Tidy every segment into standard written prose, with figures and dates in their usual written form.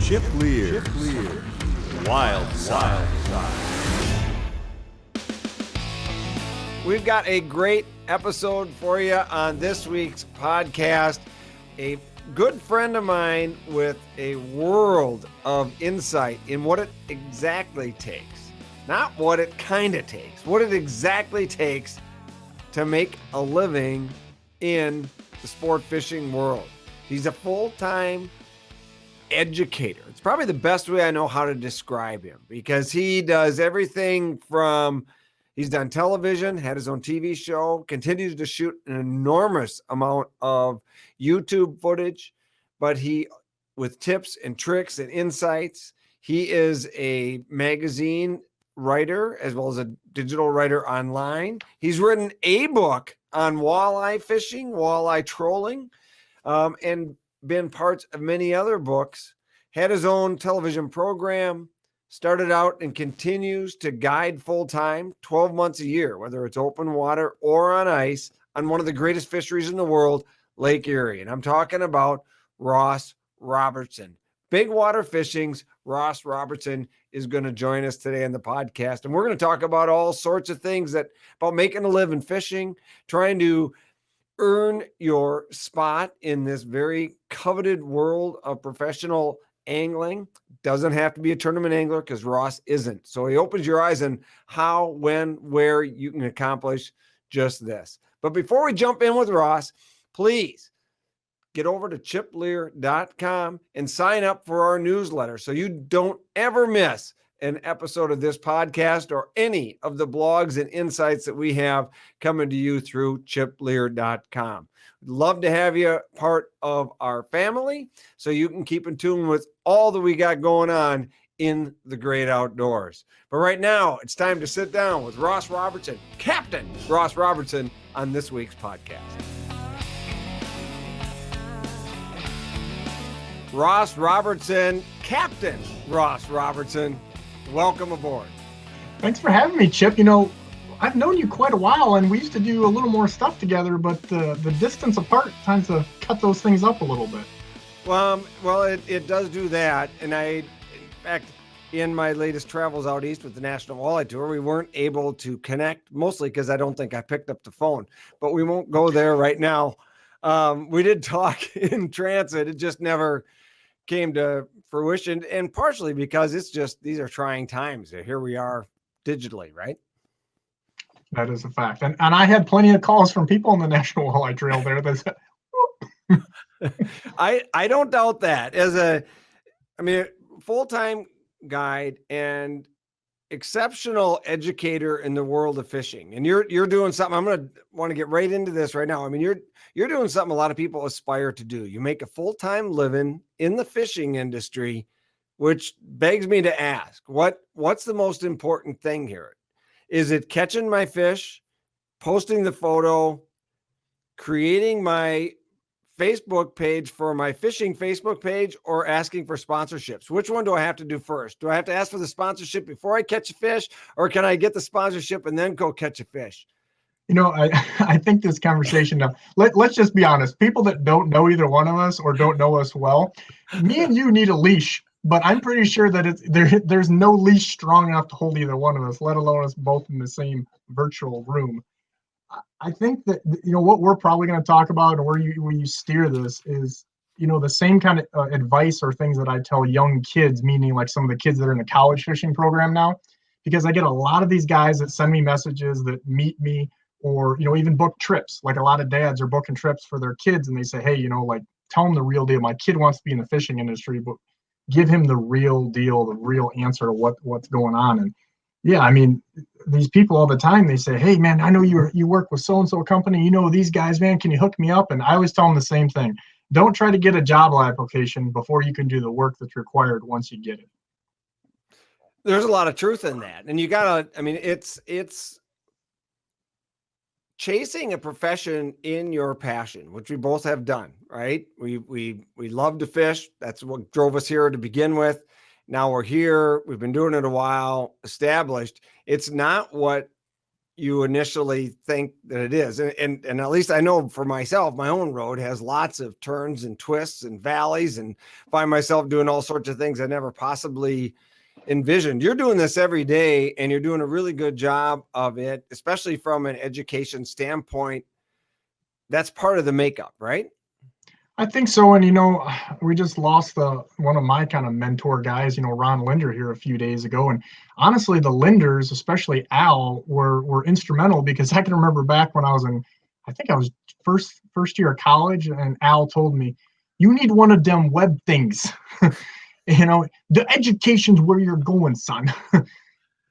Chip Leer. Wildside. We've got a great episode for you on this week's podcast. A good friend of mine with a world of insight in what it exactly takes. Not what it kind of takes, what it exactly takes to make a living in the sport fishing world. He's a full-time educator. It's probably the best way I know how to describe him, because he does everything from, he's done television, had his own TV show, continues to shoot an enormous amount of YouTube footage, but he, with tips and tricks and insights, he is a magazine writer as well as a digital writer online. He's written a book on walleye fishing, walleye trolling, and been parts of many other books, had his own television program, started out and continues to guide full-time 12 months a year, whether it's open water or on ice, on one of the greatest fisheries in the world, Lake Erie. And I'm talking about Ross Robertson. Big Water Fishing's Ross Robertson is going to join us today on the podcast. And we're going to talk about all sorts of things about making a living fishing, trying to earn your spot in this very coveted world of professional angling. Doesn't have to be a tournament angler, because Ross isn't. So he opens your eyes on how, when, where you can accomplish just this. But before we jump in with Ross, please get over to chipleer.com and sign up for our newsletter so you don't ever miss an episode of this podcast or any of the blogs and insights that we have coming to you through chipleer.com. We'd love to have you part of our family so you can keep in tune with all that we got going on in the great outdoors. But right now, it's time to sit down with Ross Robertson, Captain Ross Robertson, on this week's podcast. Ross Robertson, Captain Ross Robertson, welcome aboard. Thanks for having me, Chip. You know, I've known you quite a while, and we used to do a little more stuff together, but the distance apart tends to cut those things up a little bit. Well, it does do that. And in fact, in my latest travels out east with the National Walleye Tour, we weren't able to connect, mostly because I don't think I picked up the phone, but we won't go there right now. We did talk in transit. It just never came to fruition, and partially because it's just, these are trying times. Here we are digitally, right? That is a fact. And I had plenty of calls from people on the National Walleye Trail there that said, I don't doubt that. Full-time guide and exceptional educator in the world of fishing. And you're doing something. I'm going to want to get right into this right now. I mean, you're doing something a lot of people aspire to do. You make a full-time living in the fishing industry, which begs me to ask, what's the most important thing here? Is it catching my fish, posting the photo, creating my Facebook page for my fishing Facebook page, or asking for sponsorships? Which one do I have to do first? Do I have to ask for the sponsorship before I catch a fish, or can I get the sponsorship and then go catch a fish? You know, I think this conversation, let's just be honest. People that don't know either one of us or don't know us well, me and you need a leash, but I'm pretty sure that there's no leash strong enough to hold either one of us, let alone us both in the same virtual room. I think that, you know, what we're probably going to talk about, and where you steer this is, you know, the same kind of advice or things that I tell young kids, meaning like some of the kids that are in the college fishing program now, because I get a lot of these guys that send me messages that meet me, or, you know, even book trips. Like a lot of dads are booking trips for their kids, and they say, hey, you know, like, tell them the real deal. My kid wants to be in the fishing industry, but give him the real deal, the real answer to what's going on. And yeah, I mean, these people all the time, they say, hey, man, I know you work with so-and-so company. You know these guys, man, can you hook me up? And I always tell them the same thing. Don't try to get a job application before you can do the work that's required once you get it. There's a lot of truth in that. And you gotta, I mean, it's chasing a profession in your passion, which we both have done, right? We love to fish. That's what drove us here to begin with. Now we're here. We've been doing it a while, established. It's not what you initially think that it is. And at least I know for myself, my own road has lots of turns and twists and valleys, and find myself doing all sorts of things I never possibly envisioned. You're doing this every day, and you're doing a really good job of it, especially from an education standpoint. That's part of the makeup, right? I think so. And, we just lost one of my kind of mentor guys, Ron Lindner here a few days ago. And honestly, the Linders, especially Al, were instrumental, because I can remember back when I think I was first year of college, and Al told me, you need one of them web things. The education's where you're going, son.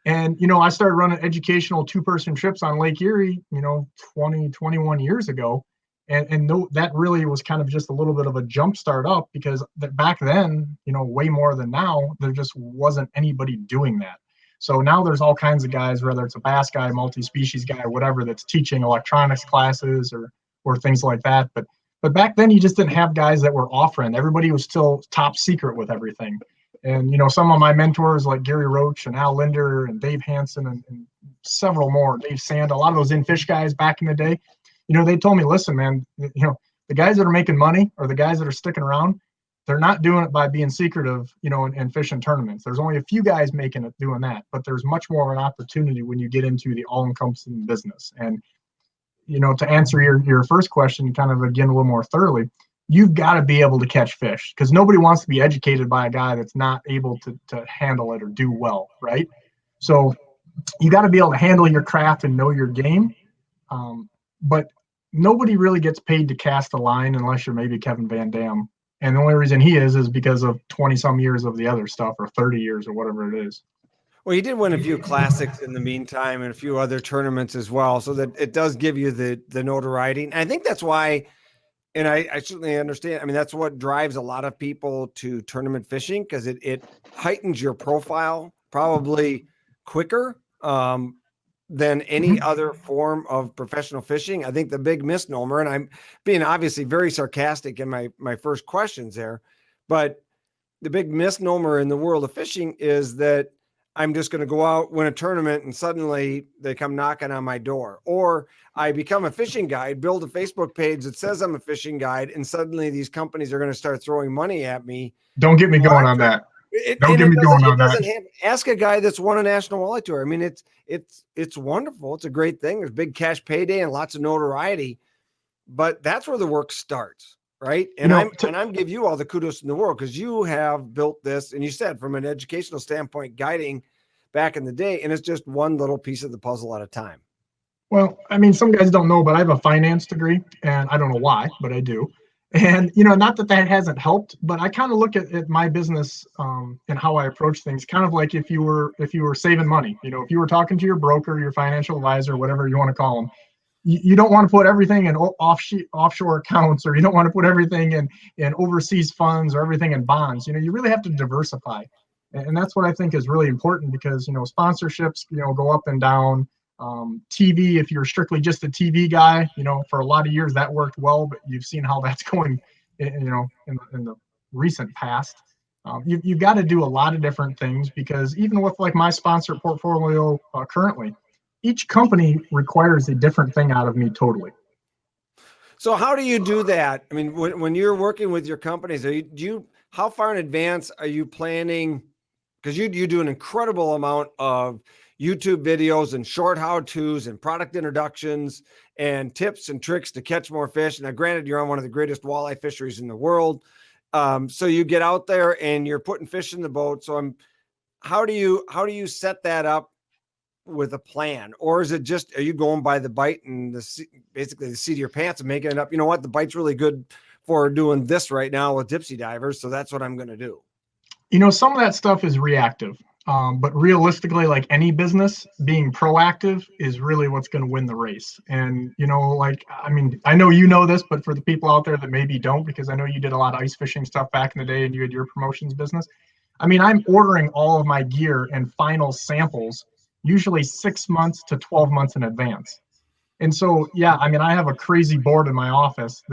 And, I started running educational 2-person trips on Lake Erie, 21 years ago. And that really was kind of just a little bit of a jump start up, because back then, way more than now, there just wasn't anybody doing that. So now there's all kinds of guys, whether it's a bass guy, multi-species guy, whatever, that's teaching electronics classes or things like that. But back then you just didn't have guys that were offering. Everybody was still top secret with everything. And, some of my mentors like Gary Roach and Al Lindner and Dave Hanson and several more, Dave Csanda, a lot of those in-fish guys back in the day, they told me, listen, man, the guys that are making money, or the guys that are sticking around, they're not doing it by being secretive, and fishing tournaments. There's only a few guys making it doing that, but there's much more of an opportunity when you get into the all-encompassing business. And, to answer your first question, kind of again, a little more thoroughly, you've got to be able to catch fish, because nobody wants to be educated by a guy that's not able to handle it or do well, right? So you got to be able to handle your craft and know your game. But nobody really gets paid to cast a line unless you're maybe Kevin Van Dam. And the only reason he is because of 20 some years of the other stuff, or 30 years or whatever it is. Well, he did win a few classics in the meantime, and a few other tournaments as well. So that it does give you the notoriety. And I think that's why, and I certainly understand. I mean, that's what drives a lot of people to tournament fishing, because it heightens your profile probably quicker than any other form of professional fishing. I think the big misnomer, and I'm being obviously very sarcastic in my first questions there, but the big misnomer in the world of fishing is that I'm just going to go out, win a tournament, and suddenly they come knocking on my door. Or I become a fishing guide, build a Facebook page that says I'm a fishing guide, and suddenly these companies are going to start throwing money at me. Don't get me going on that. Don't get me going on that. Ask a guy that's won a national walleye tour. I mean, it's wonderful. It's a great thing. There's big cash payday and lots of notoriety, but that's where the work starts, right? And I'm give you all the kudos in the world, because you have built this, and you said from an educational standpoint, guiding back in the day, and it's just one little piece of the puzzle at a time. Well, I mean, some guys don't know, but I have a finance degree, and I don't know why, but I do. And, not that hasn't helped, but I kind of look at my business and how I approach things, kind of like if you were saving money, if you were talking to your broker, your financial advisor, whatever you want to call them, you don't want to put everything in offshore accounts, or you don't want to put everything in overseas funds, or everything in bonds. You really have to diversify. And that's what I think is really important, because, sponsorships, go up and down. TV, if you're strictly just a TV guy, for a lot of years that worked well, but you've seen how that's going, in the recent past. You've got to do a lot of different things, because even with like my sponsor portfolio currently, each company requires a different thing out of me totally. So how do you do that? I mean, when you're working with your companies, how far in advance are you planning? Because you do an incredible amount of YouTube videos and short how-tos and product introductions and tips and tricks to catch more fish. Now, granted, you're on one of the greatest walleye fisheries in the world. So you get out there and you're putting fish in the boat. So how do you set that up with a plan? Or is it just, are you going by the bite and basically the seat of your pants and making it up? You know what? The bite's really good for doing this right now with dipsy divers. So that's what I'm going to do. Some of that stuff is reactive. But realistically, like any business, being proactive is really what's going to win the race. And, I know you know this, but for the people out there that maybe don't, because I know you did a lot of ice fishing stuff back in the day and you had your promotions business. I'm ordering all of my gear and final samples usually 6 months to 12 months in advance. And so, I have a crazy board in my office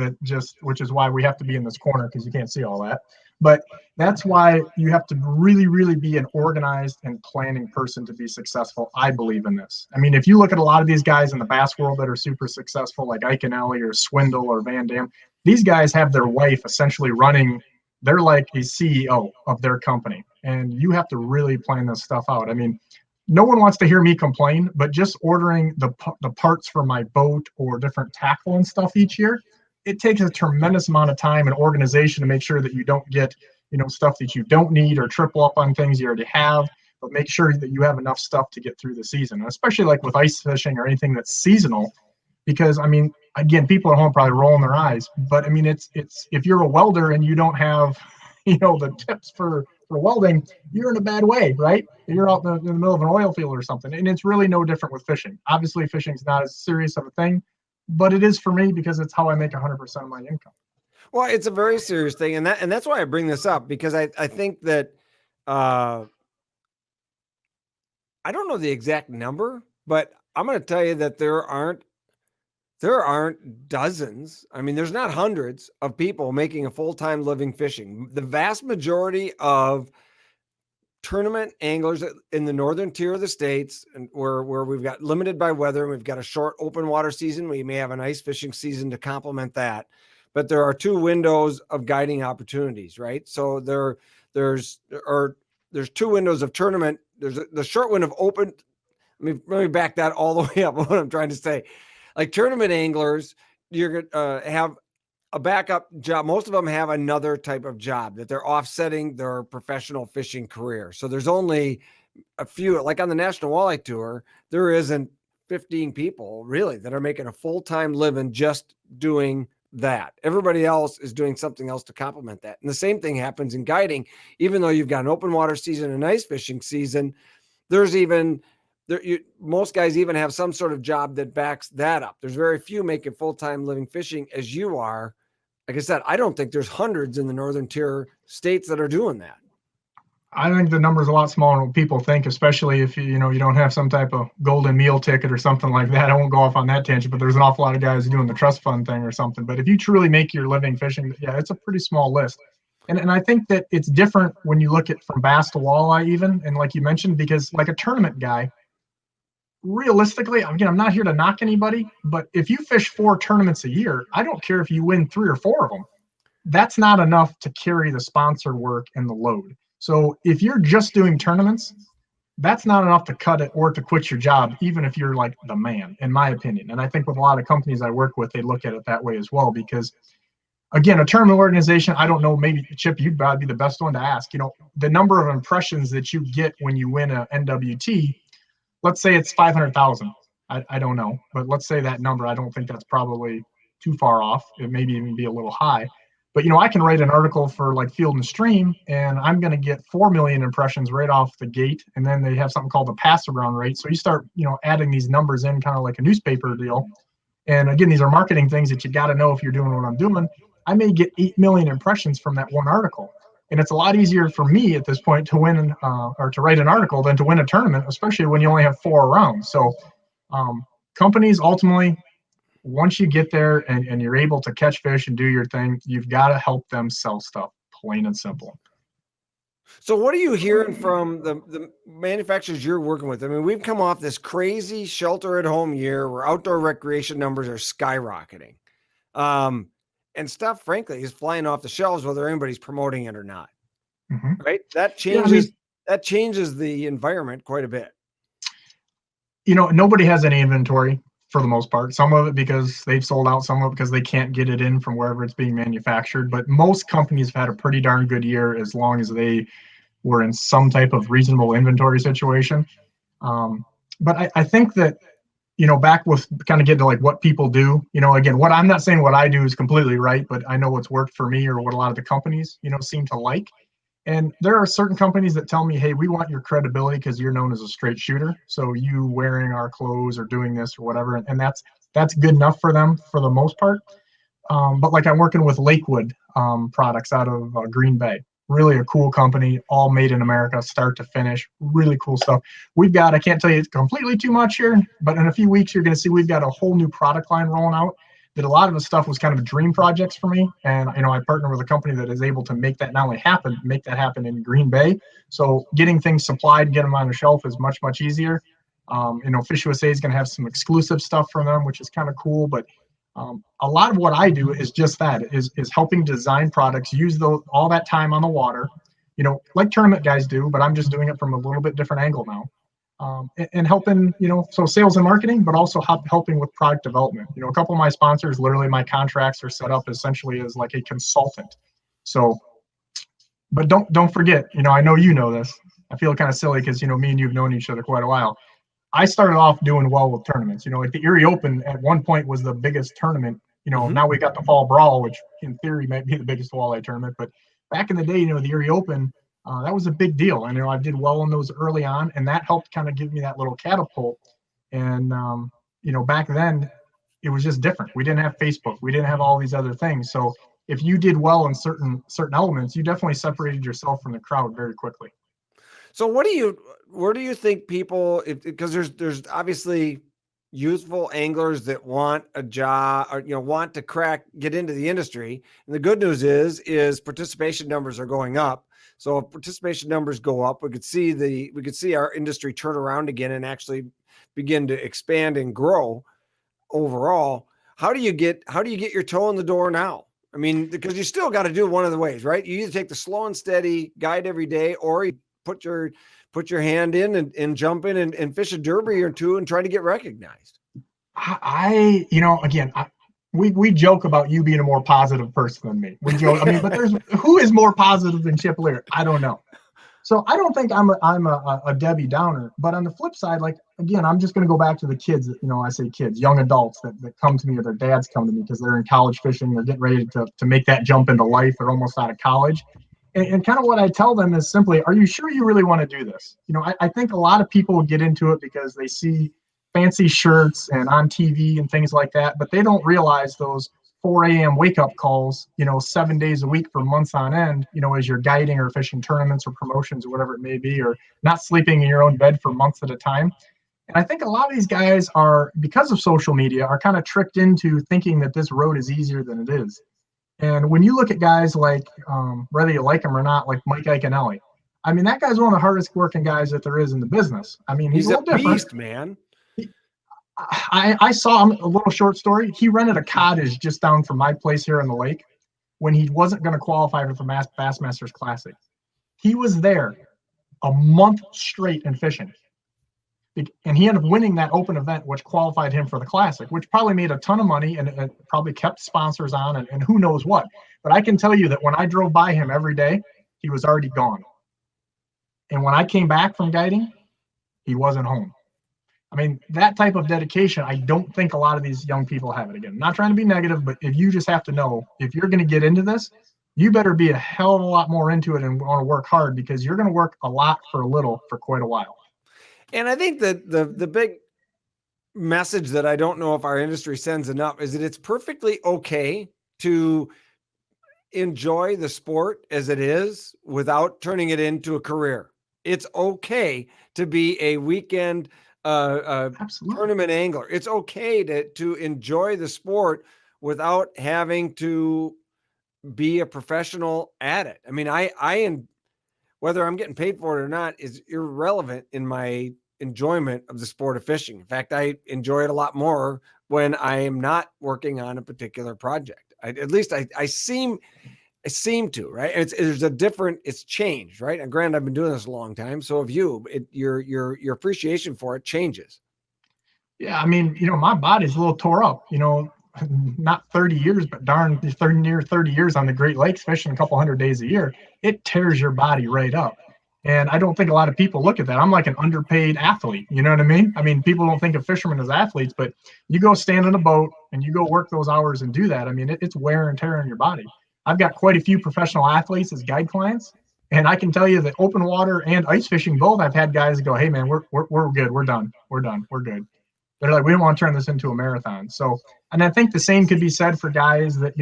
which is why we have to be in this corner, because you can't see all that. But that's why you have to really, really be an organized and planning person to be successful. I believe in this. I mean, if you look at a lot of these guys in the bass world that are super successful, like Ike and Ellie or Swindle or Van Dam, these guys have their wife essentially running. They're like a CEO of their company, and you have to really plan this stuff out. I mean, no one wants to hear me complain, but just ordering the parts for my boat or different tackle and stuff each year, it takes a tremendous amount of time and organization to make sure that you don't get, stuff that you don't need or triple up on things you already have, but make sure that you have enough stuff to get through the season, and especially like with ice fishing or anything that's seasonal. Because I mean, again, people at home probably rolling their eyes, but I mean, it's if you're a welder and you don't have, the tips for welding, you're in a bad way, right? You're out in the middle of an oil field or something, and it's really no different with fishing. Obviously, fishing's not as serious of a thing, but it is for me because it's how I make 100% of my income. Well, it's a very serious thing, and that's why I bring this up, because I think that I don't know the exact number, but I'm going to tell you that there aren't dozens. I mean, there's not hundreds of people making a full-time living fishing. The vast majority of tournament anglers in the northern tier of the states, and where we've got limited by weather, and we've got a short open water season, we may have an ice fishing season to complement that. But there are two windows of guiding opportunities, right? So there's two windows of tournament. There's the short window of open. Let me back that all the way up. What I'm trying to say, like tournament anglers, you're gonna have a backup job. Most of them have another type of job that they're offsetting their professional fishing career. So there's only a few, like on the National Walleye Tour, there isn't 15 people really that are making a full-time living just doing that. Everybody else is doing something else to complement that. And the same thing happens in guiding. Even though you've got an open water season and ice fishing season, most guys even have some sort of job that backs that up. There's very few making full-time living fishing as you are. Like I said, I don't think there's hundreds in the northern tier states that are doing that. I think the number is a lot smaller than what people think, especially if you don't have some type of golden meal ticket or something like that. I won't go off on that tangent, but there's an awful lot of guys doing the trust fund thing or something. But if you truly make your living fishing, yeah, it's a pretty small list. And I think that it's different when you look at from bass to walleye even, and like you mentioned, because like a tournament guy, realistically, again, I'm not here to knock anybody, but if you fish 4 tournaments a year, I don't care if you win 3 or 4 of them. That's not enough to carry the sponsor work and the load. So if you're just doing tournaments, that's not enough to cut it or to quit your job, even if you're like the man, in my opinion. And I think with a lot of companies I work with, they look at it that way as well, because again, a tournament organization, I don't know, maybe Chip, you'd probably be the best one to ask, the number of impressions that you get when you win a NWT, let's say it's 500,000. I don't know, but let's say that number. I don't think that's probably too far off. It may even be a little high. But, I can write an article for like Field and Stream, and I'm going to get 4 million impressions right off the gate. And then they have something called the pass around rate. So you start, adding these numbers in kind of like a newspaper deal. And again, these are marketing things that you got to know if you're doing what I'm doing. I may get 8 million impressions from that one article. And it's a lot easier for me at this point to win or to write an article than to win a tournament, especially when you only have 4 rounds. So companies ultimately, once you get there and you're able to catch fish and do your thing, you've got to help them sell stuff, plain and simple. So what are you hearing from the manufacturers you're working with? I mean, we've come off this crazy shelter at home year where outdoor recreation numbers are skyrocketing. And stuff, frankly, is flying off the shelves, whether anybody's promoting it or not. Mm-hmm. Right? That changes the environment quite a bit. Nobody has any inventory for the most part. Some of it because they've sold out, some of it because they can't get it in from wherever it's being manufactured. But most companies have had a pretty darn good year as long as they were in some type of reasonable inventory situation. But I think that, back with kind of getting to like what people do, again, what I'm not saying what I do is completely right, but I know what's worked for me or what a lot of the companies, seem to like. And there are certain companies that tell me, hey, we want your credibility because you're known as a straight shooter. So you wearing our clothes or doing this or whatever. And that's good enough for them for the most part. But like I'm working with Lakewood products out of Green Bay. Really a cool company, all made in America, start to finish. Really cool stuff. We've got, I can't tell you it's completely too much here, but in a few weeks, you're going to see we've got a whole new product line rolling out that a lot of the stuff was kind of dream projects for me. And, I partner with a company that is able to make that not only happen, make that happen in Green Bay. So getting things supplied, get them on the shelf is much, much easier. Fish USA is going to have some exclusive stuff from them, which is kind of cool. But a lot of what I do is just that, is helping design products, use all that time on the water, like tournament guys do, but I'm just doing it from a little bit different angle now. And helping, so sales and marketing, but also helping with product development. A couple of my sponsors, literally my contracts are set up essentially as like a consultant. So, but don't forget, I know you know this. I feel kind of silly because, me and you've known each other quite a while. I started off doing well with tournaments. Like the Erie Open at one point was the biggest tournament. Now we got the Fall Brawl, which in theory might be the biggest walleye tournament. But back in the day, the Erie Open, that was a big deal. And, I did well in those early on, and that helped kind of give me that little catapult. And, back then it was just different. We didn't have Facebook. We didn't have all these other things. So if you did well in certain elements, you definitely separated yourself from the crowd very quickly. So where do you think people, because there's obviously youthful anglers that want a job or, want to get into the industry. And the good news is participation numbers are going up. So if participation numbers go up, we could see our industry turn around again and actually begin to expand and grow overall. How do you get your toe in the door now? I mean, because you still got to do one of the ways, right? You either take the slow and steady guide every day, or you put your hand in and jump in and fish a derby or two and try to get recognized. We joke about you being a more positive person than me. We joke. But who is more positive than Chip Leer? I don't know. So I don't think I'm a Debbie Downer. But on the flip side, like, again, I'm just going to go back to the kids. I say kids, young adults that come to me, or their dads come to me because they're in college fishing. They're getting ready to make that jump into life. They're almost out of college. And kind of what I tell them is simply, are you sure you really want to do this? I think a lot of people get into it because they see fancy shirts and on TV and things like that, but they don't realize those 4 a.m. wake up calls, 7 days a week for months on end, as you're guiding or fishing tournaments or promotions or whatever it may be, or not sleeping in your own bed for months at a time. And I think a lot of these guys are, because of social media, are kind of tricked into thinking that this road is easier than it is. And when you look at guys like, whether you like him or not, like Mike Iaconelli, that guy's one of the hardest working guys that there is in the business. He's a little different. Beast, man. I saw him, a little short story. He rented a cottage just down from my place here on the lake when he wasn't going to qualify for the Bassmasters Classic. He was there a month straight in fishing. And he ended up winning that open event, which qualified him for the Classic, which probably made a ton of money and probably kept sponsors on and who knows what. But I can tell you that when I drove by him every day, he was already gone. And when I came back from guiding, he wasn't home. That type of dedication, I don't think a lot of these young people have it. Again, I'm not trying to be negative, but if you just have to know, if you're going to get into this, you better be a hell of a lot more into it and want to work hard, because you're going to work a lot for a little for quite a while. And I think that the big message that I don't know if our industry sends enough is that it's perfectly okay to enjoy the sport as it is without turning it into a career. It's okay to be a weekend tournament angler. It's okay to enjoy the sport without having to be a professional at it. Whether I'm getting paid for it or not is irrelevant in my enjoyment of the sport of fishing. In fact, I enjoy it a lot more when I am not working on a particular project. At least I seem to, right? It's changed, right? And granted, I've been doing this a long time, so have you. Your appreciation for it changes. Yeah, my body's a little tore up, not 30 years, but darn near 30 years on the Great Lakes fishing a couple hundred days a year. It tears your body right up. And I don't think a lot of people look at that. I'm like an underpaid athlete. You know what I mean? People don't think of fishermen as athletes, but you go stand in a boat and you go work those hours and do that. It's wear and tear on your body. I've got quite a few professional athletes as guide clients. And I can tell you that open water and ice fishing both, I've had guys go, hey man, we're good. We're done. We're good. They're like, we don't want to turn this into a marathon. So, and I think the same could be said for guys that,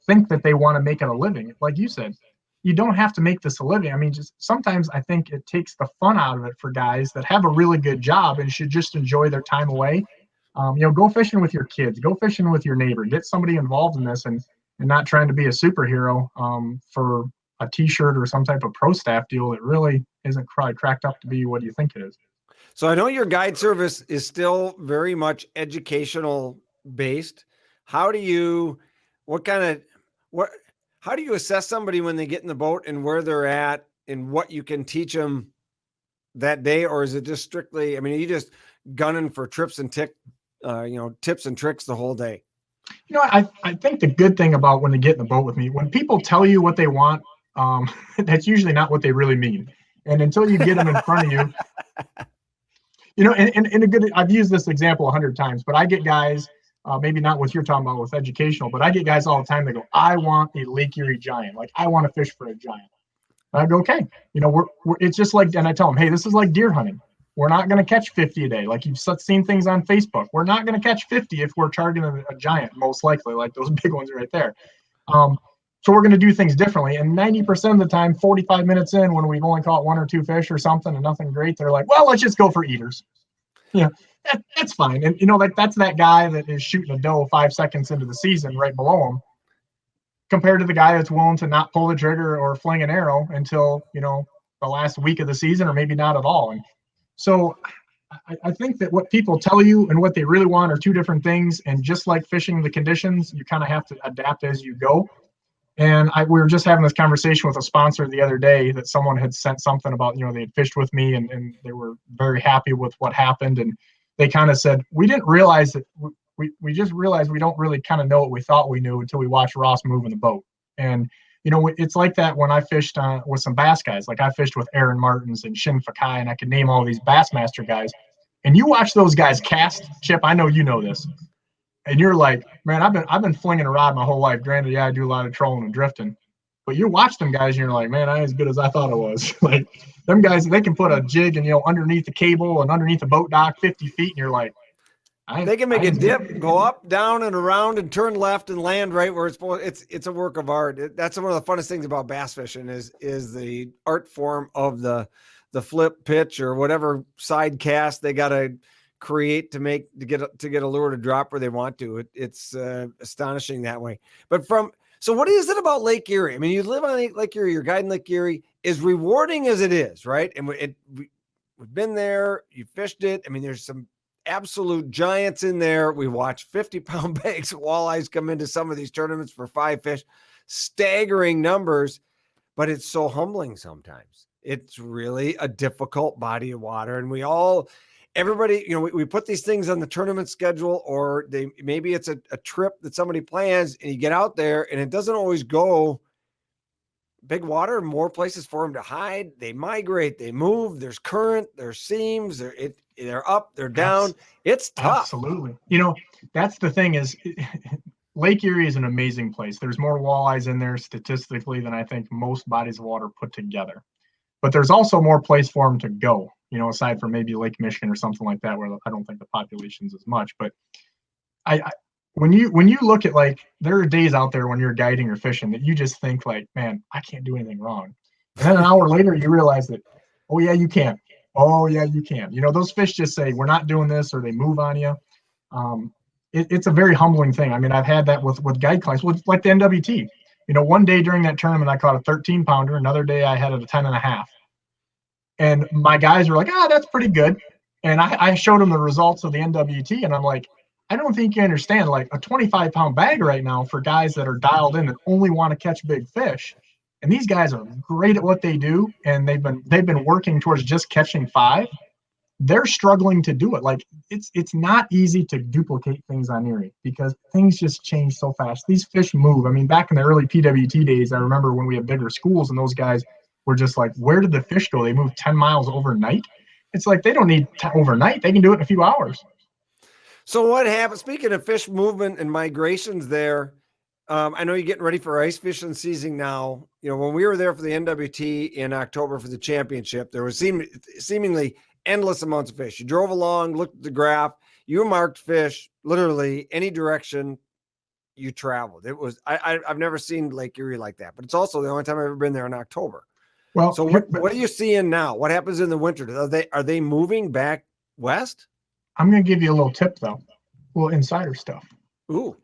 think that they want to make it a living. Like you said, you don't have to make this a living. Just sometimes I think it takes the fun out of it for guys that have a really good job and should just enjoy their time away. Go fishing with your kids, go fishing with your neighbor, get somebody involved in this, and not trying to be a superhero for a t-shirt or some type of pro staff deal that really isn't probably cracked up to be what you think it is. So I know your guide service is still very much educational based. How do you, how do you assess somebody when they get in the boat and where they're at and what you can teach them that day? Or is it just strictly, I mean, are you just gunning for tips and tricks the whole day? I think the good thing about when they get in the boat with me, when people tell you what they want, that's usually not what they really mean. And until you get them in front of you, I've used this example 100 times, but I get guys, maybe not what you're talking about with educational, but I get guys all the time that go, I want a Lake Erie giant. Like, I want to fish for a giant. And I go, okay, it's just like, and I tell them, hey, this is like deer hunting. We're not going to catch 50 a day. Like, you've seen things on Facebook. We're not going to catch 50 if we're targeting a giant, most likely, like those big ones right there. So we're going to do things differently. And 90% of the time, 45 minutes in, when we've only caught one or two fish or something and nothing great, they're like, well, let's just go for eaters. That's fine. And, that's that guy that is shooting a doe 5 seconds into the season right below him, compared to the guy that's willing to not pull the trigger or fling an arrow until, the last week of the season, or maybe not at all. And so I think that what people tell you and what they really want are two different things. And just like fishing the conditions, you kind of have to adapt as you go. And we were just having this conversation with a sponsor the other day that someone had sent something about, they had fished with me and they were very happy with what happened. And they kind of said, we didn't realize that we just realized we don't really kind of know what we thought we knew until we watched Ross move in the boat. And, it's like that when I fished with some bass guys. Like, I fished with Aaron Martins and Shin Fakai, and I could name all these Bassmaster guys. And you watch those guys cast, Chip, I know you know this. And you're like, man, I've been flinging a rod my whole life. Granted, yeah, I do a lot of trolling and drifting. But you watch them guys, and you're like, man, I ain't as good as I thought I was. Like, them guys, they can put a jig and, underneath the cable and underneath the boat dock 50 feet, and you're like, they can make a dip, go up, down, and around, and turn left and land right where it's supposed. It's a work of art. That's one of the funnest things about bass fishing is the art form of the flip pitch or whatever side cast they got to create to get a lure to drop where they want to. It's astonishing that way. But so what is it about Lake Erie? I mean, you live on Lake Erie, you're guiding Lake Erie, as rewarding as it is, right? And we've been there, you fished it. I mean, there's some absolute giants in there. We watch 50-pound bags of walleyes come into some of these tournaments for 5 fish, staggering numbers, but it's so humbling sometimes. It's really a difficult body of water. And everybody, we put these things on the tournament schedule, or maybe it's a trip that somebody plans and you get out there and it doesn't always go. Big water, more places for them to hide. They migrate, they move. There's current, there's seams. They're up, they're down. It's tough. Absolutely. That's the thing is, Lake Erie is an amazing place. There's more walleyes in there statistically than I think most bodies of water put together. But there's also more place for them to go, aside from maybe Lake Michigan or something like that, where I don't think the population's as much. But when you look at, like, there are days out there when you're guiding or fishing that you just think, like, man, I can't do anything wrong. And then an hour later, you realize that, oh yeah, you can. Oh yeah, you can. Those fish just say, we're not doing this, or they move on you. It's a very humbling thing. I mean, I've had that with guide clients, like the NWT. One day during that tournament, I caught a 13-pounder. Another day, I had a 10.5. And my guys were like, that's pretty good. And I showed them the results of the NWT, and I'm like, I don't think you understand, like, a 25-pound bag right now for guys that are dialed in that only want to catch big fish. And these guys are great at what they do, and they've been working towards just catching 5. They're struggling to do it. Like, it's not easy to duplicate things on Erie because things just change so fast. These fish move. I mean, back in the early PWT days, I remember when we had bigger schools and those guys were just like, where did the fish go? They moved 10 miles overnight. It's like, they don't need overnight. They can do it in a few hours. So what happened? Speaking of fish movement and migrations there, I know you're getting ready for ice fishing season now. When we were there for the NWT in October for the championship, there was seemingly endless amounts of fish. You drove along, looked at the graph, you marked fish literally any direction you traveled. It was I've never seen Lake Erie like that, but it's also the only time I've ever been there in October. Well, so what are you seeing now? What happens in the winter? Are they moving back west? I'm going to give you a little tip, though. Well, insider stuff. Ooh.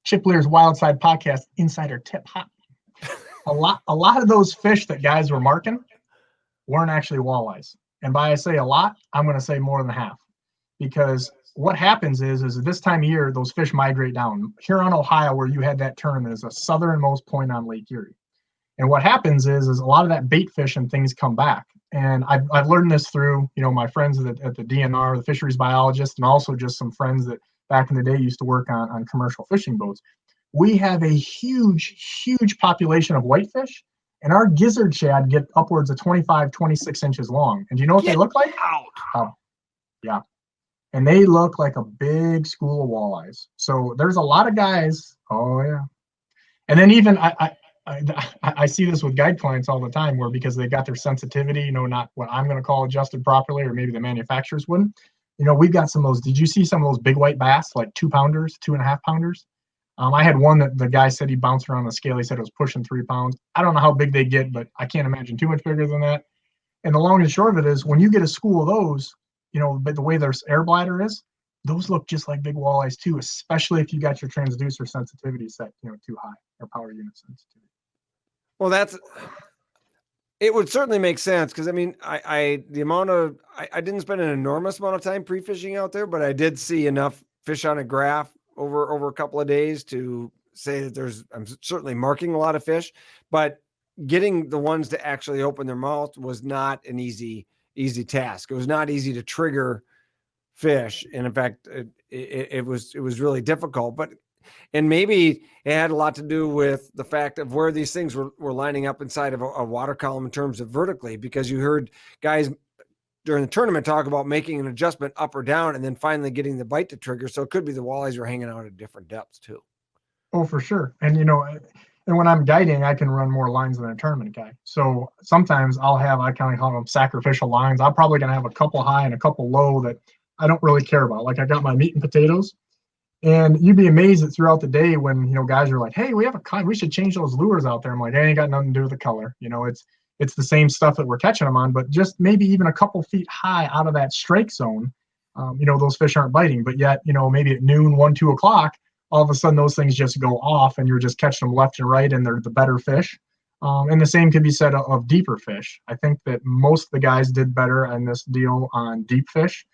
Chip Leer's Wildside podcast insider tip. Hot. A lot of those fish that guys were marking weren't actually walleyes. And by I say a lot, I'm going to say more than half. Because what happens is at this time of year, those fish migrate down. Here on Ohio, where you had that tournament, is the southernmost point on Lake Erie. And what happens is a lot of that bait fish and things come back. And I've learned this through, my friends at the DNR, the fisheries biologist, and also just some friends that back in the day used to work on commercial fishing boats. We have a huge population of whitefish, and our gizzard shad get upwards of 25, 26 inches long. And do you know what they look like? Yeah. And they look like a big school of walleyes. So there's a lot of guys. Oh, yeah. And then even I see this with guide clients all the time where because they got their sensitivity, not what I'm going to call adjusted properly, or maybe the manufacturers wouldn't. We've got some of those. Did you see some of those big white bass, like 2-pounders, 2.5-pounders? I had one that the guy said he bounced around the scale. He said it was pushing 3 pounds. I don't know how big they get, but I can't imagine too much bigger than that. And the long and short of it is when you get a school of those, but the way their air bladder is, those look just like big walleyes too, especially if you got your transducer sensitivity set, too high, or power unit sensitivity. Well, it would certainly make sense because I didn't spend an enormous amount of time pre-fishing out there, but I did see enough fish on a graph over a couple of days to say that I'm certainly marking a lot of fish, but getting the ones to actually open their mouth was not an easy task. It was not easy to trigger fish. And in fact, it was really difficult, and maybe it had a lot to do with the fact of where these things were lining up inside of a water column in terms of vertically, because you heard guys during the tournament talk about making an adjustment up or down and then finally getting the bite to trigger. So it could be the walleyes were hanging out at different depths too. Oh, for sure. And, and when I'm guiding, I can run more lines than a tournament guy. So sometimes I kind of call them sacrificial lines. I'm probably going to have a couple high and a couple low that I don't really care about. Like I got my meat and potatoes. And you'd be amazed that throughout the day when, guys are like, hey, we should change those lures out there. I'm like, it ain't got nothing to do with the color. It's the same stuff that we're catching them on, but just maybe even a couple feet high out of that strike zone, those fish aren't biting. But yet, maybe at noon, 1, 2 o'clock, all of a sudden those things just go off and you're just catching them left and right and they're the better fish. And the same could be said of deeper fish. I think that most of the guys did better on this deal on deep fish.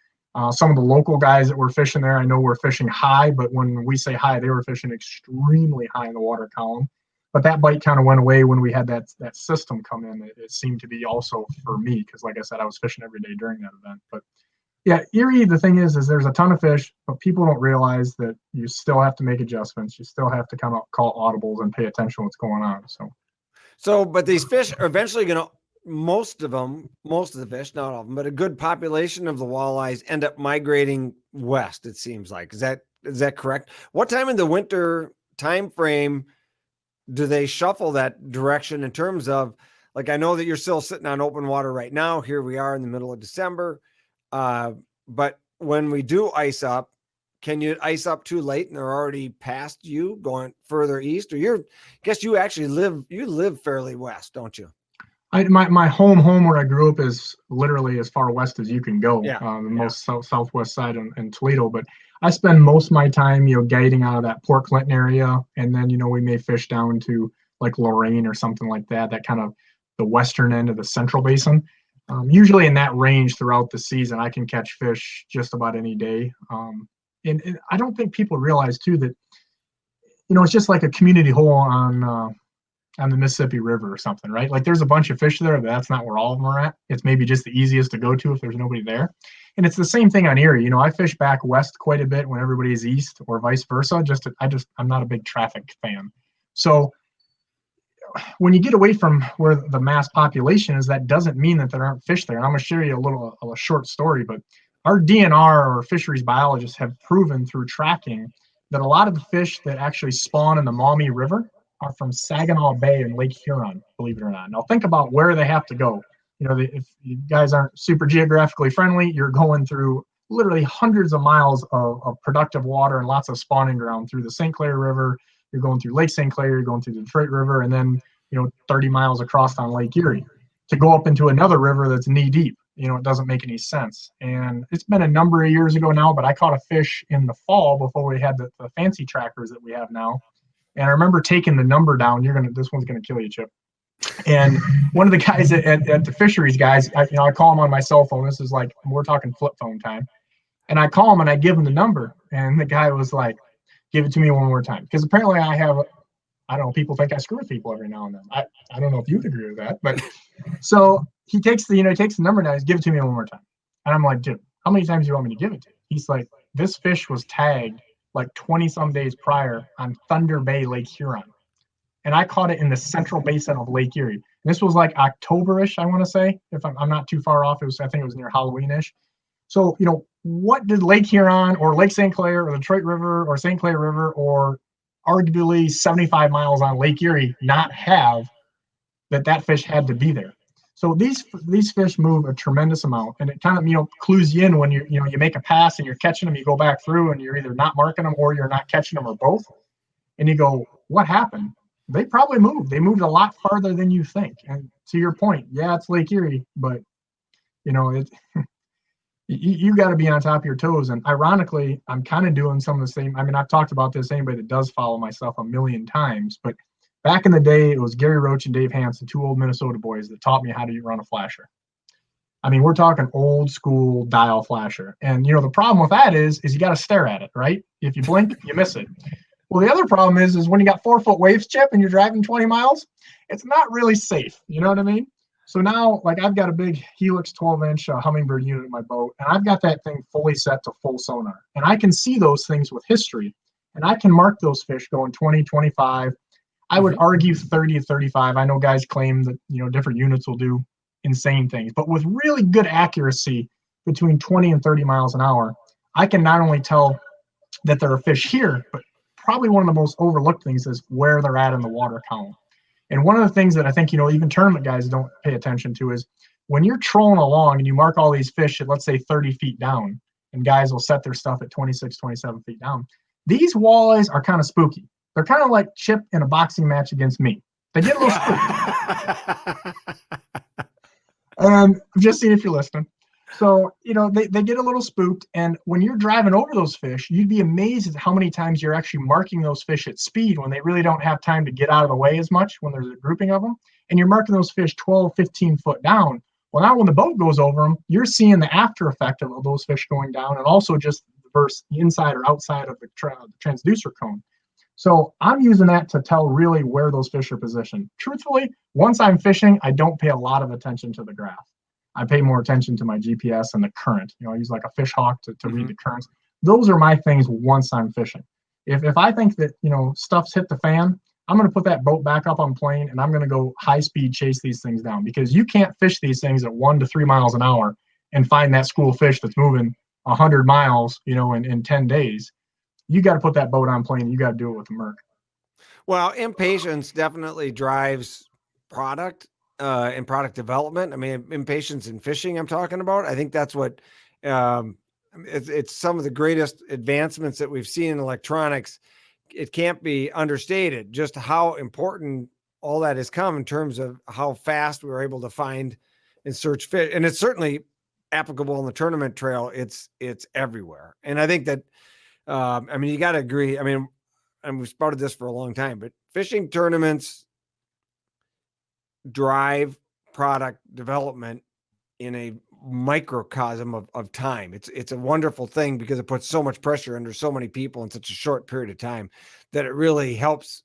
Some of the local guys that were fishing there, I know were fishing high, but when we say high, they were fishing extremely high in the water column. But that bite kind of went away when we had that system come in. It seemed to be also for me, because like I said, I was fishing every day during that event. But yeah, Erie, the thing is there's a ton of fish, but people don't realize that you still have to make adjustments. You still have to kind of call audibles and pay attention to what's going on. But these fish are eventually going to, most of the fish, not all of them, but a good population of the walleyes end up migrating west, it seems like. Is that correct? What time in the winter time frame do they shuffle that direction in terms of, like, I know that you're still sitting on open water right now. Here we are in the middle of December. But when we do ice up, can you ice up too late and they're already past you going further east? Or I guess you actually live fairly west, don't you? My home where I grew up is literally as far west as you can go. Yeah. Most southwest side in Toledo. But I spend most of my time, guiding out of that Port Clinton area. And then, we may fish down to like Lorain or something like that kind of the western end of the Central Basin. Usually in that range throughout the season, I can catch fish just about any day. And I don't think people realize too that, it's just like a community hole on the Mississippi River or something, right? Like there's a bunch of fish there, but that's not where all of them are at. It's maybe just the easiest to go to if there's nobody there. And it's the same thing on Erie. I fish back west quite a bit when everybody's east or vice versa. I'm not a big traffic fan. So when you get away from where the mass population is, that doesn't mean that there aren't fish there. And I'm going to share you a short story, but our DNR or fisheries biologists have proven through tracking that a lot of the fish that actually spawn in the Maumee River are from Saginaw Bay and Lake Huron, believe it or not. Now think about where they have to go. If you guys aren't super geographically friendly, you're going through literally hundreds of miles of productive water and lots of spawning ground through the St. Clair River. You're going through Lake St. Clair, you're going through the Detroit River, and then 30 miles across on Lake Erie to go up into another river that's knee deep. it doesn't make any sense. And it's been a number of years ago now, but I caught a fish in the fall before we had the fancy trackers that we have now. And I remember taking the number down. This one's gonna kill you, Chip. And one of the guys at the fisheries guys, I call him on my cell phone. This is like, we're talking flip phone time. And I call him and I give him the number. And the guy was like, give it to me one more time. Because apparently I don't know, people think I screw with people every now and then. I don't know if you'd agree with that. But so he takes the number now, he's give it to me one more time. And I'm like, dude, how many times do you want me to give it to you? He's like, this fish was tagged like 20 some days prior on Thunder Bay, Lake Huron. And I caught it in the central basin of Lake Erie. And this was like October-ish, I want to say, if I'm not too far off. I think it was near Halloween-ish. So, what did Lake Huron or Lake St. Clair or the Detroit River or St. Clair River or arguably 75 miles on Lake Erie not have that fish had to be there? So these fish move a tremendous amount, and it kind of clues you in when you make a pass and you're catching them. You go back through and you're either not marking them or you're not catching them or both, and you go, what happened? They probably moved. They moved a lot farther than you think. And to your point, yeah, it's Lake Erie, but you got to be on top of your toes. And ironically, I'm kind of doing some of the same. I mean, I've talked about this, anybody that does follow my stuff a million times, but back in the day, it was Gary Roach and Dave Hanson, two old Minnesota boys that taught me how to run a flasher. I mean, we're talking old school dial flasher. And, the problem with that is you got to stare at it, right? If you blink, you miss it. Well, the other problem is when you got 4-foot waves, Chip, and you're driving 20 miles, it's not really safe. You know what I mean? So now, like, I've got a big Helix 12-inch Humminbird unit in my boat, and I've got that thing fully set to full sonar. And I can see those things with history, and I can mark those fish going 20, 25. I would argue 30 to 35. I know guys claim that, different units will do insane things, but with really good accuracy between 20 and 30 miles an hour, I can not only tell that there are fish here, but probably one of the most overlooked things is where they're at in the water column. And one of the things that I think, even tournament guys don't pay attention to is when you're trolling along and you mark all these fish at, let's say, 30 feet down, and guys will set their stuff at 26, 27 feet down, these walleyes are kind of spooky. They're kind of like Chip in a boxing match against me. They get a little spooked. I'm just seeing if you're listening. So, they get a little spooked. And when you're driving over those fish, you'd be amazed at how many times you're actually marking those fish at speed when they really don't have time to get out of the way as much when there's a grouping of them. And you're marking those fish 12, 15 foot down. Well, now when the boat goes over them, you're seeing the after effect of those fish going down, and also just the inside or outside of the transducer cone. So I'm using that to tell really where those fish are positioned. Truthfully, once I'm fishing, I don't pay a lot of attention to the graph. I pay more attention to my GPS and the current. I use like a fish hawk to read the currents. Those are my things once I'm fishing. If I think that, stuff's hit the fan, I'm going to put that boat back up on plane and I'm going to go high speed chase these things down, because you can't fish these things at 1 to 3 miles an hour and find that school of fish that's moving 100 miles, in 10 days. You got to put that boat on plane. You got to do it with a Merc. Well, impatience definitely drives product and product development. I mean, impatience in fishing, I'm talking about. I think that's what it's some of the greatest advancements that we've seen in electronics. It can't be understated just how important all that has come in terms of how fast we were able to find and search fish. And it's certainly applicable on the tournament trail. It's everywhere. And I think that, you got to agree. I mean, and we've spouted this for a long time, but fishing tournaments drive product development in a microcosm of time. It's a wonderful thing because it puts so much pressure under so many people in such a short period of time that it really helps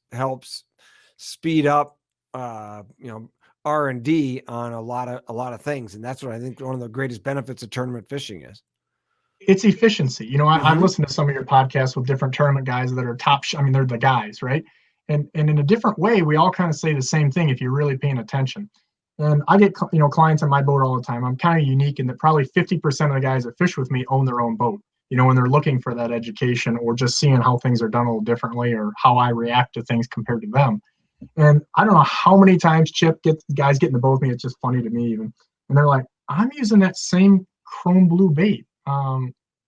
speed up R&D on a lot of things. And that's what I think one of the greatest benefits of tournament fishing is. It's efficiency. I've listened to some of your podcasts with different tournament guys that are top. They're the guys, right? And in a different way, we all kind of say the same thing if you're really paying attention. And I get clients on my boat all the time. I'm kind of unique in that probably 50% of the guys that fish with me own their own boat. When they're looking for that education or just seeing how things are done a little differently or how I react to things compared to them. And I don't know how many times Chip guys get in the boat with me. It's just funny to me even. And they're like, I'm using that same chrome blue bait.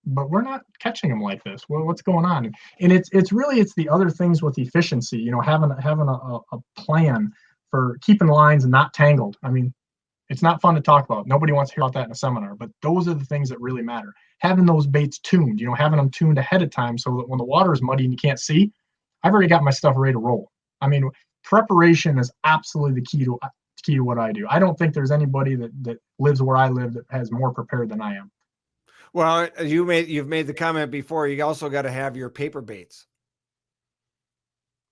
But we're not catching them like this. Well, what's going on? And it's the other things with efficiency, having a plan for keeping lines not tangled. I mean, It's not fun to talk about. Nobody wants to hear about that in a seminar, but those are the things that really matter. Having those baits tuned, having them tuned ahead of time so that when the water is muddy and you can't see, I've already got my stuff ready to roll. I mean, preparation is absolutely the key to what I do. I don't think there's anybody that lives where I live that has more prepared than I am. Well, you've made the comment before, you also got to have your paper baits.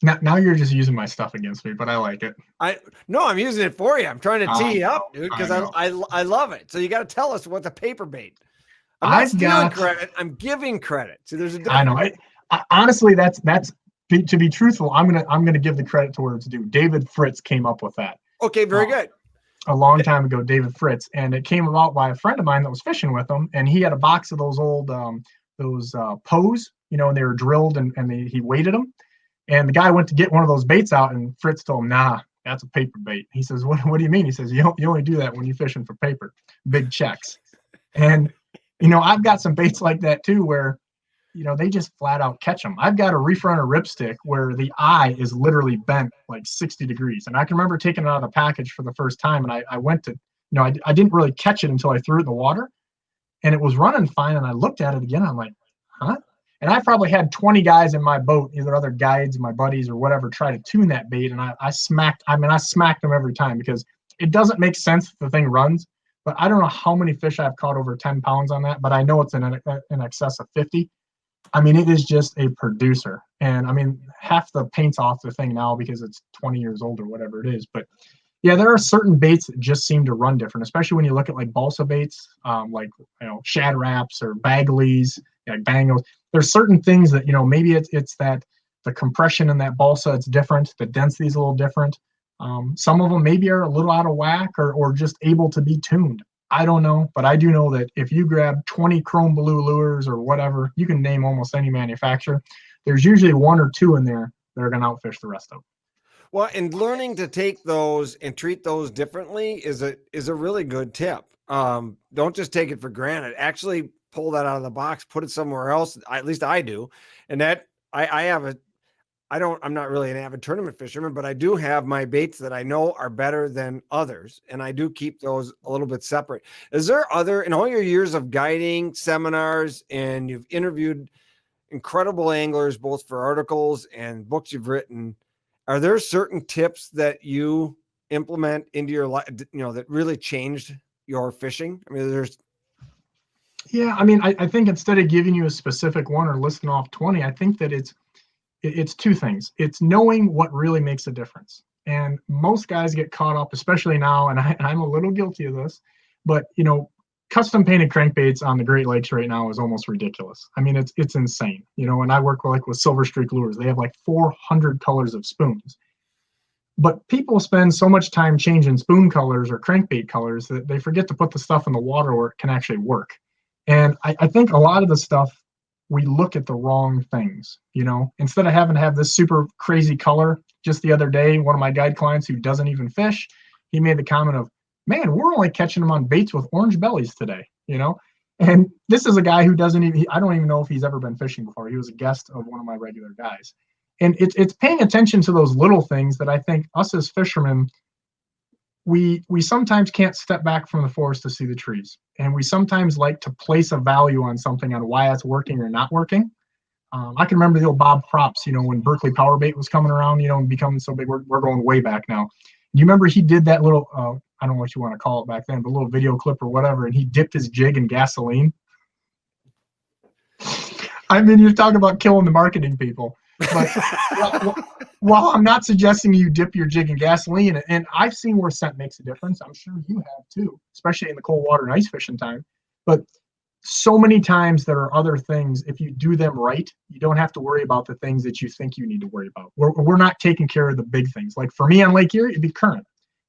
Now you're just using my stuff against me, but I like it. No, I'm using it for you. I'm trying to tee you up, dude, because I love it. So you got to tell us what the paper bait. I'm not stealing credit. I'm giving credit. So there's a difference. I know. Honestly, that's to be truthful. I'm gonna give the credit to where it's due. David Fritz came up with that. Okay, very good. A long time ago, David Fritz, and it came about by a friend of mine that was fishing with him, and he had a box of those old Poes, and they were drilled, and he weighted them. And the guy went to get one of those baits out, and Fritz told him, "Nah, that's a paper bait." He says, "What do you mean?" He says, "You only do that when you're fishing for paper, big checks." And I've got some baits like that too, where they just flat out catch them. I've got a reef runner ripstick where the eye is literally bent like 60 degrees, and I can remember taking it out of the package for the first time, and I went to, I didn't really catch it until I threw it in the water, and it was running fine, and I looked at it again, I'm like, huh? And I probably had 20 guys in my boat, either other guides, my buddies, or whatever, try to tune that bait. And I smacked them every time, because it doesn't make sense if the thing runs. But I don't know how many fish I've caught over 10 pounds on that, but I know it's in excess of 50. I mean, it is just a producer. And I mean, half the paint's off the thing now because it's 20 years old or whatever it is. But yeah, there are certain baits that just seem to run different, especially when you look at like balsa baits, like shad wraps or bagleys, like bangles. There's certain things that maybe it's that the compression in that balsa, it's different, the density is a little different. Some of them maybe are a little out of whack or just able to be tuned. I don't know, but I do know that if you grab 20 chrome blue lures or whatever, you can name almost any manufacturer, there's usually one or two in there that are going to outfish the rest of them. Well, and learning to take those and treat those differently is a really good tip. Don't just take it for granted. Actually pull that out of the box, put it somewhere else. At least I do. And that I'm not really an avid tournament fisherman, but I do have my baits that I know are better than others. And I do keep those a little bit separate. Is there in all your years of guiding seminars, and you've interviewed incredible anglers, both for articles and books you've written, are there certain tips that you implement into your life, that really changed your fishing? I mean, Yeah, I mean, I think instead of giving you a specific one or listing off 20, I think that it's two things. It's knowing what really makes a difference. And most guys get caught up, especially now, and I'm a little guilty of this, but custom painted crankbaits on the Great Lakes right now is almost ridiculous. I mean, it's insane. And I work with Silver Streak Lures. They have like 400 colors of spoons. But people spend so much time changing spoon colors or crankbait colors that they forget to put the stuff in the water where it can actually work. And I think a lot of the stuff, we look at the wrong things, instead of having to have this super crazy color. Just the other day, one of my guide clients who doesn't even fish, he made the comment of, "Man, we're only catching them on baits with orange bellies today," And this is a guy who I don't even know if he's ever been fishing before. He was a guest of one of my regular guys. And it's paying attention to those little things that I think us as fishermen, we sometimes can't step back from the forest to see the trees. And we sometimes like to place a value on something, on why it's working or not working. I can remember the old Bob Props, when Berkeley Power Bait was coming around, and becoming so big. We're going way back now. You remember he did that little, I don't know what you want to call it back then, but a little video clip or whatever, and he dipped his jig in gasoline. I mean, you're talking about killing the marketing people. But while I'm not suggesting you dip your jig in gasoline, and I've seen where scent makes a difference, I'm sure you have too, especially in the cold water and ice fishing time. But so many times there are other things, if you do them right, you don't have to worry about the things that you think you need to worry about. We're not taking care of the big things. Like for me on Lake Erie, it'd be current.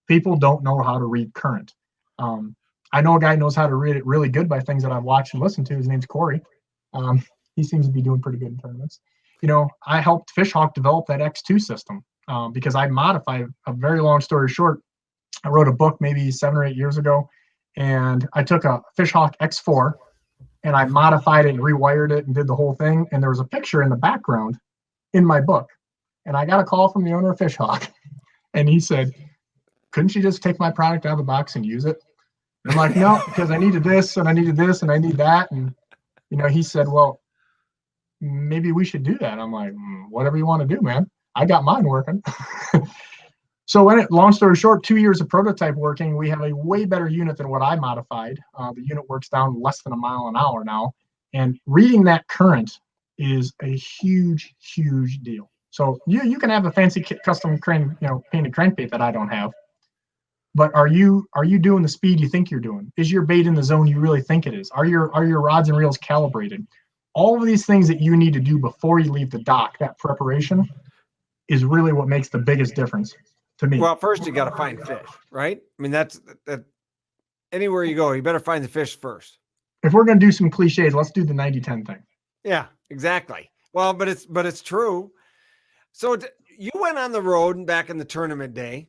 People don't know how to read current. I know a guy knows how to read it really good by things that I've watched and listened to. His name's Corey. He seems to be doing pretty good in tournaments. I helped Fishhawk develop that X2 system because I modified, a very long story short. I wrote a book maybe 7 or 8 years ago, and I took a Fishhawk X4 and I modified it and rewired it and did the whole thing. And there was a picture in the background in my book. And I got a call from the owner of Fishhawk, and he said, couldn't you just take my product out of the box and use it? And I'm like, no, because I needed this and I needed this and I need that. And, he said, well, maybe we should do that. I'm like, whatever you want to do, man. I got mine working. So long story short, 2 years of prototype working, we have a way better unit than what I modified. The unit works down less than a mile an hour now. And reading that current is a huge, huge deal. So you can have a fancy custom crane, painted crankbait that I don't have. But are you doing the speed you think you're doing? Is your bait in the zone you really think it is? Are your rods and reels calibrated? All of these things that you need to do before you leave the dock, that preparation is really what makes the biggest difference to me. Well, first you got to find fish, right? I mean, that anywhere you go, you better find the fish first. If we're going to do some cliches, let's do the 90-10 thing. Yeah, exactly. Well, but it's true. So you went on the road back in the tournament day.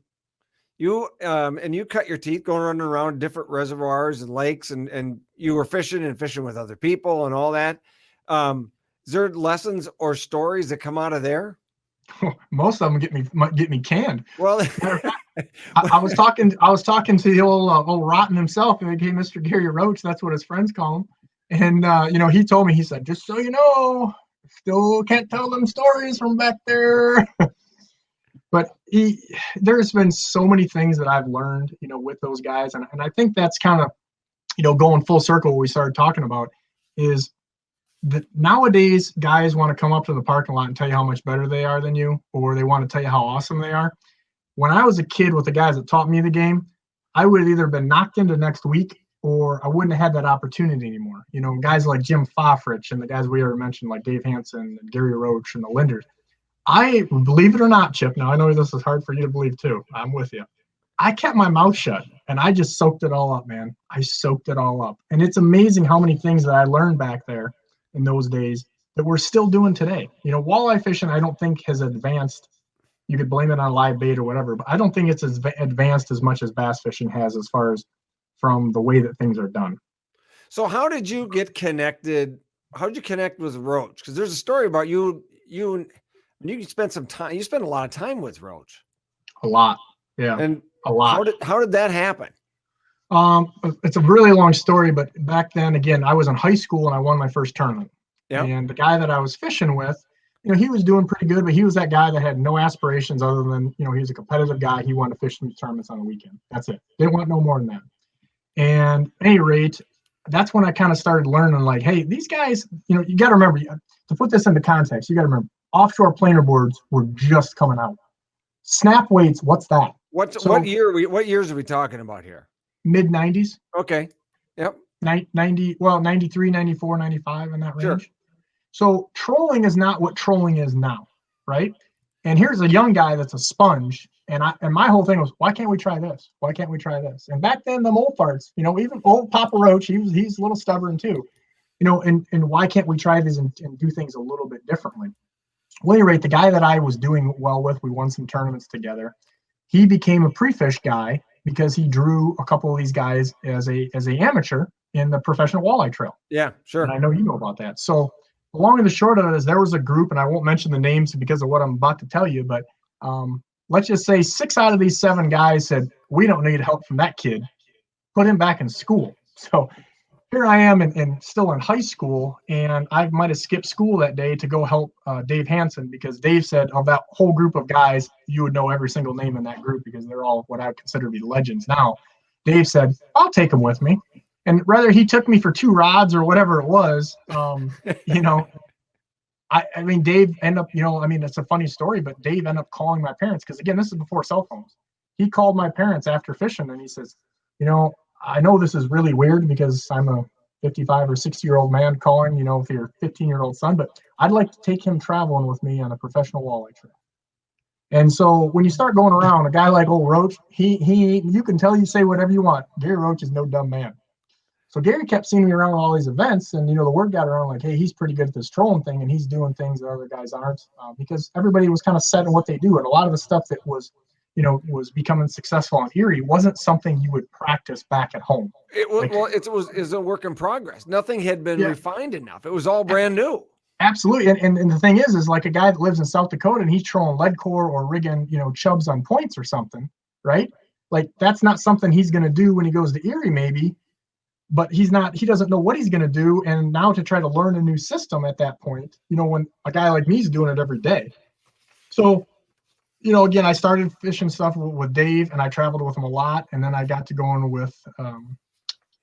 You and you cut your teeth going running around different reservoirs and lakes, and you were fishing with other people and all that. Is there lessons or stories that come out of there? Most of them get me canned. Well, I was talking to the old Rotten himself, and hey, Mr. Gary Roach, that's what his friends call him. And he told me, he said, just so you know, still can't tell them stories from back there. But there's been so many things that I've learned, with those guys, and I think that's kind of, going full circle. What we started talking about is that nowadays guys want to come up to the parking lot and tell you how much better they are than you, or they want to tell you how awesome they are. When I was a kid with the guys that taught me the game, I would have either been knocked into next week, or I wouldn't have had that opportunity anymore. Guys like Jim Fofrich and the guys we already mentioned, like Dave Hanson and Gary Roach and the Lindners. I, believe it or not, Chip, now I know this is hard for you to believe too. I'm with you. I kept my mouth shut and I just soaked it all up, man. I soaked it all up. And it's amazing how many things that I learned back there in those days that we're still doing today. Walleye fishing, I don't think has advanced. You could blame it on live bait or whatever, but I don't think it's as advanced as much as bass fishing has, as far as from the way that things are done. So how did you get connected? How did you connect with Roach? Because there's a story about you spent some time. You spent a lot of time with Roach. A lot, yeah, and a lot. How did that happen? It's a really long story, but back then, again, I was in high school and I won my first tournament. Yeah. And the guy that I was fishing with, he was doing pretty good, but he was that guy that had no aspirations other than, he was a competitive guy. He wanted to fish some tournaments on the weekend. That's it. Didn't want no more than that. And at any rate, that's when I kind of started learning, like, hey, these guys, you got to remember, to put this into context, you got to remember, offshore planer boards were just coming out. Snap weights, what's that? What years are we talking about here? Mid 90s. Okay. Yep. 93, 94, 95 in that range. Sure. So trolling is not what trolling is now, right? And here's a young guy that's a sponge, and my whole thing was, why can't we try this? Why can't we try this? And back then, them old farts, even old Papa Roach, he's a little stubborn too, and why can't we try these and do things a little bit differently? Well, at any rate, the guy that I was doing well with, we won some tournaments together. He became a pre-fish guy because he drew a couple of these guys as a amateur in the Professional Walleye Trail. Yeah, sure. And I know you know about that. So the long and the short of it is, there was a group, and I won't mention the names because of what I'm about to tell you, but let's just say 6 out of these 7 guys said, we don't need help from that kid. Put him back in school. So here I am and still in high school, and I might have skipped school that day to go help Dave Hanson, because Dave said, of that whole group of guys, you would know every single name in that group because they're all what I would consider to be legends now. Dave said, I'll take them with me. And whether he took me for 2 rods or whatever it was, I mean, Dave ended up, it's a funny story, but Dave ended up calling my parents, because again, this is before cell phones. He called my parents after fishing and he says, I know this is really weird because I'm a 55 or 60-year-old man calling, for your 15-year-old son, but I'd like to take him traveling with me on a professional walleye trail. And so when you start going around, a guy like old Roach, you can tell, you say whatever you want. Gary Roach is no dumb man. So Gary kept seeing me around all these events, and the word got around like, hey, he's pretty good at this trolling thing, and he's doing things that other guys aren't, because everybody was kind of set in what they do, and a lot of the stuff that was becoming successful in Erie wasn't something you would practice back at home. It was a work in progress. Nothing had been refined enough. It was all brand new. Absolutely, and the thing is like a guy that lives in South Dakota and he's trolling lead core or rigging chubs on points or something, right? Like, that's not something he's going to do when he goes to Erie, maybe, but he doesn't know what he's going to do. And now to try to learn a new system at that point, when a guy like me is doing it every day. So, again, I started fishing stuff with Dave, and I traveled with him a lot. And then I got to going with,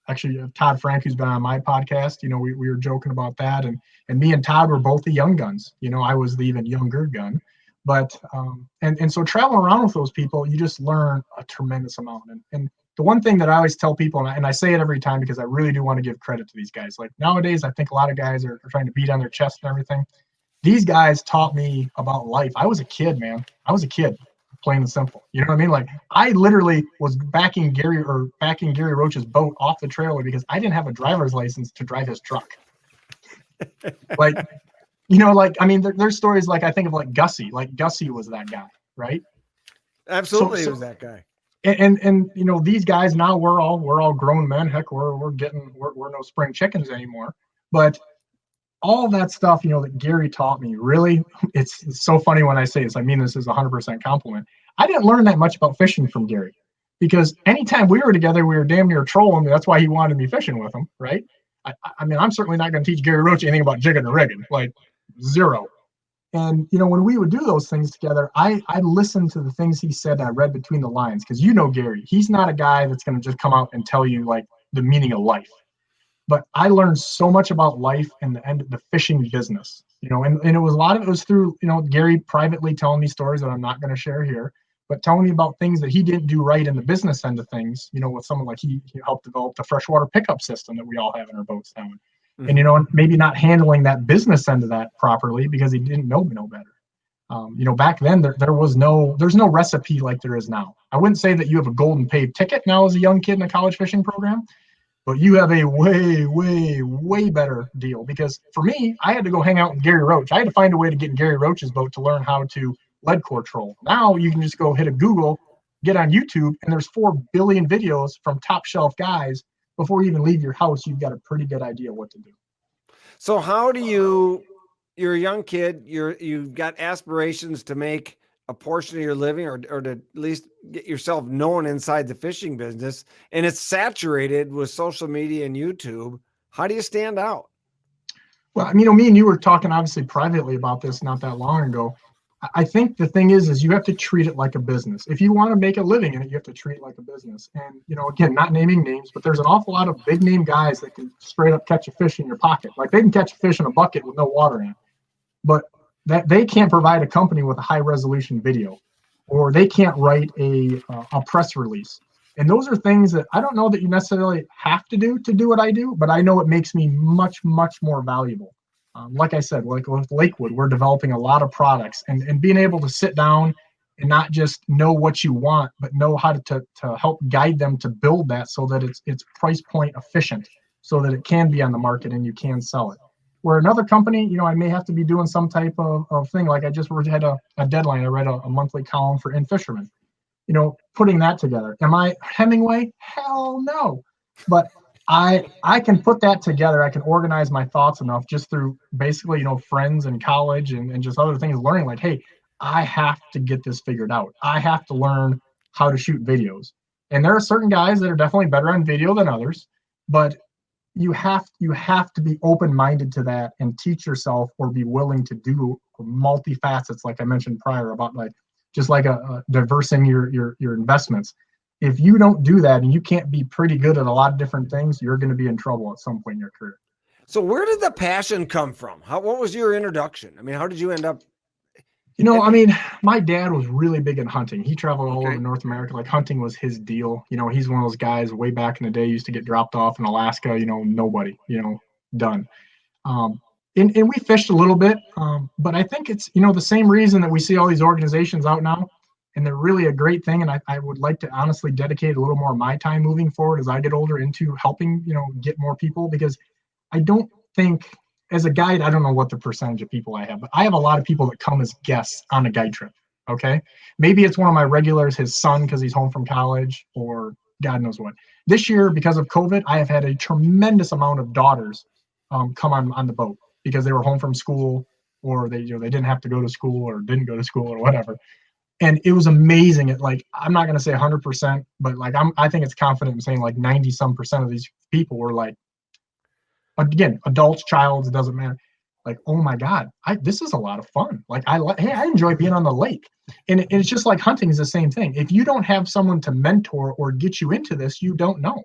actually, Todd Frank, who's been on my podcast. We were joking about that. And me and Todd were both the young guns. I was the even younger gun. But, and so traveling around with those people, you just learn a tremendous amount. And the one thing that I always tell people, and I say it every time because I really do want to give credit to these guys. Like, nowadays, I think a lot of guys are trying to beat on their chest and everything. These guys taught me about life. I was a kid, man. I was a kid, plain and simple. You know what I mean? Like, I literally was backing Gary Roach's boat off the trailer because I didn't have a driver's license to drive his truck. There's stories like, I think of like Gussie. Like, Gussie was that guy, right? Absolutely, he was that guy. And these guys now, we're all grown men. Heck, we're no spring chickens anymore. But all that stuff, that Gary taught me, really, it's so funny when I say this. I mean, this is 100% compliment. I didn't learn that much about fishing from Gary, because anytime we were together, we were damn near trolling. That's why he wanted me fishing with him, right? I'm certainly not going to teach Gary Roach anything about jigging and rigging, like zero. And, when we would do those things together, I listened to the things he said. I read between the lines, because Gary, he's not a guy that's going to just come out and tell you like the meaning of life. But I learned so much about life and the fishing business, and a lot of it was through, Gary privately telling me stories that I'm not going to share here, but telling me about things that he didn't do right in the business end of things, with someone like he helped develop the freshwater pickup system that we all have in our boats now. Mm-hmm. And, maybe not handling that business end of that properly because he didn't know no better. Back then there's no recipe like there is now. I wouldn't say that you have a golden paid ticket now as a young kid in a college fishing program, but you have a way, way, way better deal. Because for me, I had to go hang out with Gary Roach. I had to find a way to get in Gary Roach's boat to learn how to lead core troll. Now you can just go hit a Google, get on YouTube, and there's 4 billion videos from top shelf guys. Before you even leave your house, you've got a pretty good idea what to do. So how do you're a young kid, you've got aspirations to make a portion of your living or to at least get yourself known inside the fishing business, and it's saturated with social media and YouTube. How do you stand out? Well, me and you were talking obviously privately about this not that long ago. I think the thing is you have to treat it like a business. If you want to make a living in it, you have to treat it like a business. And, again, not naming names, but there's an awful lot of big name guys that can straight up catch a fish in your pocket. Like, they can catch a fish in a bucket with no water in it, but that they can't provide a company with a high resolution video, or they can't write a press release. And those are things that I don't know that you necessarily have to do what I do, but I know it makes me much, much more valuable. Like I said, like with Lakewood, we're developing a lot of products, and being able to sit down and not just know what you want, but know how to help guide them to build that so that it's price point efficient, so that it can be on the market and you can sell it. Where another company, I may have to be doing some type of thing. Like, I just had a deadline. I read a monthly column for In-Fisherman, putting that together. Am I Hemingway? Hell no. But I can put that together. I can organize my thoughts enough just through basically, friends in college and just other things, learning like, hey, I have to get this figured out. I have to learn how to shoot videos. And there are certain guys that are definitely better on video than others, but you have to be open-minded to that and teach yourself, or be willing to do multifacets, like I mentioned prior, about like just like a diversing your investments. If you don't do that and you can't be pretty good at a lot of different things, you're going to be in trouble at some point in your career. So where did the passion come from? What was your introduction? How did you end up? My dad was really big in hunting. He traveled all over North America. Like, hunting was his deal. He's one of those guys way back in the day used to get dropped off in Alaska, nobody, done. And we fished a little bit. But I think it's, the same reason that we see all these organizations out now, and they're really a great thing. And I would like to honestly dedicate a little more of my time moving forward as I get older into helping, get more people, because I don't think, as a guide, I don't know what the percentage of people I have, but I have a lot of people that come as guests on a guide trip. Okay. Maybe it's one of my regulars, his son, because he's home from college, or God knows what. This year, because of COVID, I have had a tremendous amount of daughters come on the boat because they were home from school, or they didn't have to go to school or didn't go to school or whatever. And it was amazing. At like, I'm not going to say 100%, but like, I think it's confident in saying like 90 some percent of these people were like, again, adults, childs, it doesn't matter. Like, oh my God, this is a lot of fun. Like, hey, I enjoy being on the lake. And it's just like hunting is the same thing. If you don't have someone to mentor or get you into this, you don't know.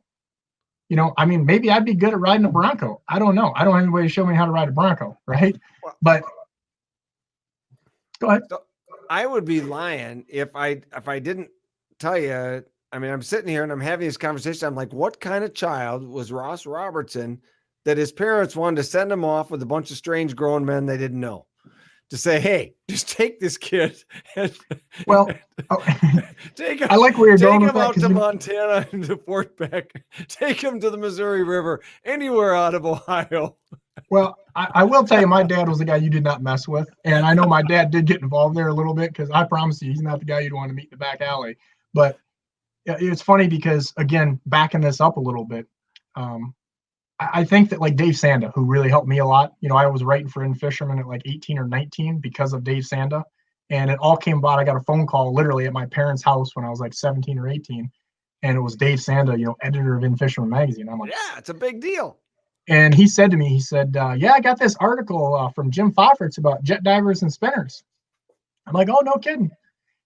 You know, I mean, maybe I'd be good at riding a Bronco. I don't know. I don't have anybody to show me how to ride a Bronco, right? But go ahead. So I would be lying if I didn't tell you. I mean, I'm sitting here and I'm having this conversation. I'm like, what kind of child was Ross Robertson that his parents wanted to send him off with a bunch of strange grown men they didn't know? To say, hey, just take this kid. And well, take him, I like where you're going with that. Take him out to Montana and to Fort Beck. Take him to the Missouri River, anywhere out of Ohio. Well, I will tell you, my dad was the guy you did not mess with. And I know my dad did get involved there a little bit because I promise you, he's not the guy you'd want to meet in the back alley. But it's funny because, again, backing this up a little bit, I think that like Dave Csanda, who really helped me a lot, you know, I was writing for In-Fisherman at like 18 or 19 because of Dave Csanda. And it all came about. I got a phone call literally at my parents' house when I was like 17 or 18. And it was Dave Csanda, you know, editor of In-Fisherman magazine. I'm like, yeah, it's a big deal. And he said to me, he said, yeah, I got this article from Jim Foffert's about jet divers and spinners. I'm like, oh, no kidding.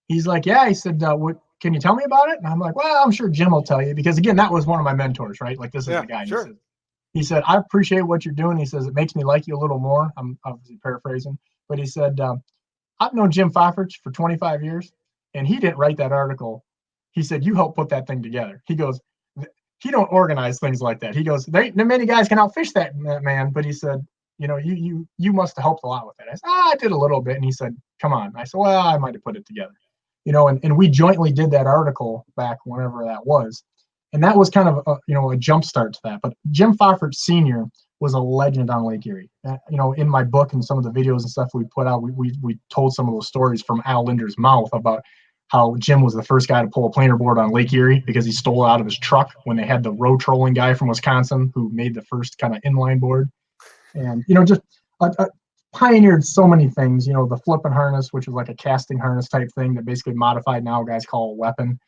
He's like, yeah. He said, what? Can you tell me about it? And I'm like, well, I'm sure Jim will tell you because, again, that was one of my mentors, right? Like, this is the guy. Sure. He said, I appreciate what you're doing. He says, it makes me like you a little more. I'm obviously paraphrasing. But he said, I've known Jim Fofferts for 25 years, and he didn't write that article. He said, you helped put that thing together. He goes, he don't organize things like that. He goes, there ain't many guys can outfish that man. But he said, you know, you must have helped a lot with it. I said, I did a little bit. And he said, come on. I said, well, I might have put it together. You know, and we jointly did that article back whenever that was. And that was kind of a jump start to that. But Jim Foffert Sr. was a legend on Lake Erie. You know, in my book and some of the videos and stuff we put out, we told some of those stories from Al Linder's mouth about how Jim was the first guy to pull a planer board on Lake Erie because he stole it out of his truck when they had the road trolling guy from Wisconsin who made the first kind of inline board. And, you know, just pioneered so many things, you know, the flipping harness, which was like a casting harness type thing that basically modified now guys call a weapon.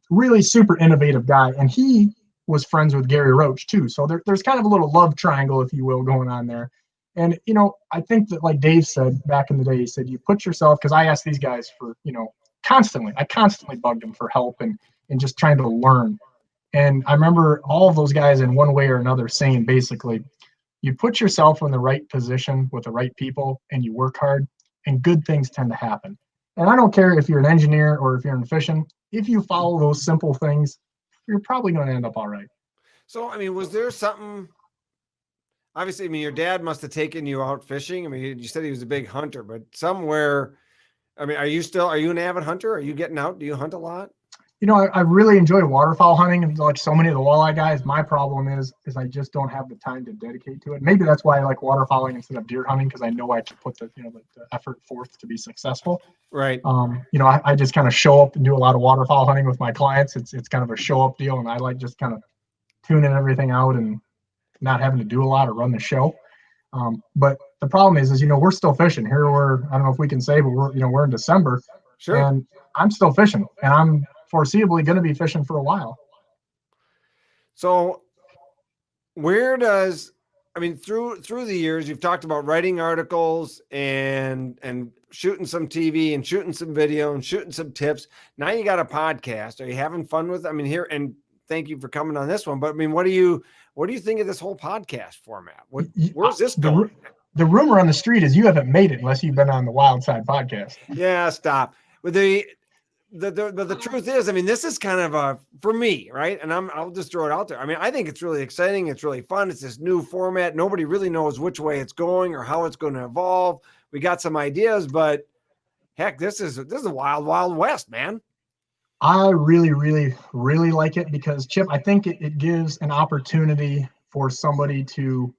Really super innovative guy. And he was friends with Gary Roach too. So there's kind of a little love triangle, if you will, going on there. And, you know, I think that like Dave said back in the day, he said, you put yourself, because I asked these guys for, you know, I constantly bugged them for help and just trying to learn. And I remember all of those guys in one way or another saying basically, you put yourself in the right position with the right people and you work hard and good things tend to happen. And I don't care if you're an engineer or if you're in fishing, if you follow those simple things, you're probably going to end up all right. So, I mean, was there something, obviously, I mean, your dad must have taken you out fishing. I mean, you said he was a big hunter, but somewhere, I mean, are you an avid hunter? Are you getting out? Do you hunt a lot? You know, I really enjoy waterfowl hunting, and like so many of the walleye guys, my problem is I just don't have the time to dedicate to it. Maybe that's why I like waterfowling instead of deer hunting, because I know I can put the effort forth to be successful. Right. You know, I just kind of show up and do a lot of waterfowl hunting with my clients. It's kind of a show up deal, and I like just kind of tuning everything out and not having to do a lot or run the show. But the problem is, you know, we're still fishing here. I don't know if we can say, but we're in December. Sure. And I'm still fishing, and I'm foreseeably going to be fishing for a while. So where does, I mean, through the years, you've talked about writing articles and shooting some TV and shooting some video and shooting some tips. Now you got a podcast. Are you having fun with it? I mean, here, and thank you for coming on this one, but I mean, what do you think of this whole podcast format? Where's this going? The rumor on the street is you haven't made it unless you've been on the Wildside podcast. Yeah, stop. With the truth is, I mean, this is kind of for me, right? And I'll just throw it out there. I mean, I think it's really exciting. It's really fun. It's this new format. Nobody really knows which way it's going or how it's going to evolve. We got some ideas, but heck, this is a wild, wild west, man. I really, really, really like it because, Chip, I think it gives an opportunity for somebody to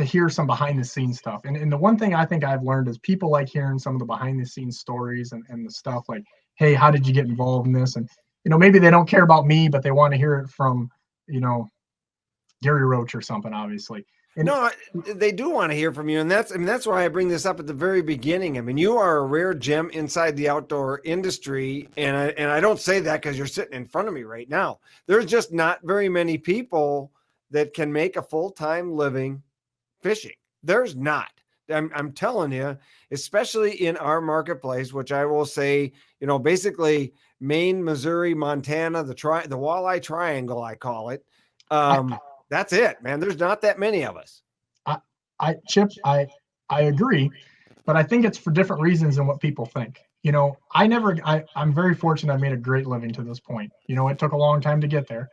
hear some behind the scenes stuff. And the one thing I think I've learned is people like hearing some of the behind the scenes stories and the stuff like, hey, how did you get involved in this? And, you know, maybe they don't care about me, but they want to hear it from, you know, Gary Roach or something, obviously. And No, they do want to hear from you, and that's why I bring this up at the very beginning. I mean, you are a rare gem inside the outdoor industry, and I don't say that because you're sitting in front of me right now. There's just not very many people that can make a full-time living fishing. There's not. I'm telling you, especially in our marketplace, which I will say, basically Maine, Missouri, Montana, the walleye triangle, I call it. That's it, man. There's not that many of us. Chip, I agree, but I think it's for different reasons than what people think. I'm very fortunate. I made a great living to this point. It took a long time to get there,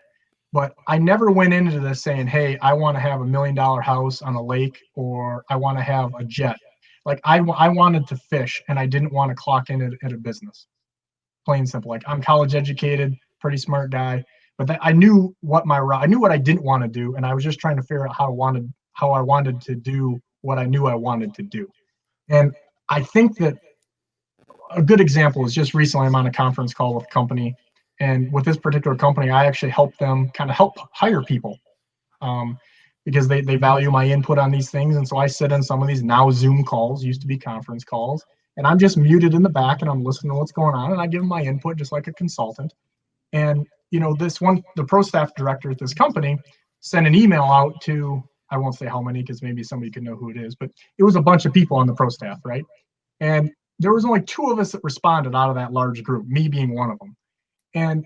but I never went into this saying, hey, I want to have $1 million house on a lake, or I want to have a jet. Like I wanted to fish, and I didn't want to clock in at a business. Plain simple. Like, I'm college educated, pretty smart guy. But I knew what I didn't want to do, and I was just trying to figure out how I wanted to do what I knew I wanted to do. And I think that a good example is just recently I'm on a conference call with a company, and with this particular company, I actually help hire people, because they value my input on these things. And so I sit in some of these now Zoom calls, used to be conference calls, and I'm just muted in the back and I'm listening to what's going on, and I give them my input just like a consultant. And the pro staff director at this company sent an email out to, I won't say how many because maybe somebody could know who it is, but it was a bunch of people on the pro staff, right? And there was only 2 of us that responded out of that large group, me being one of them. And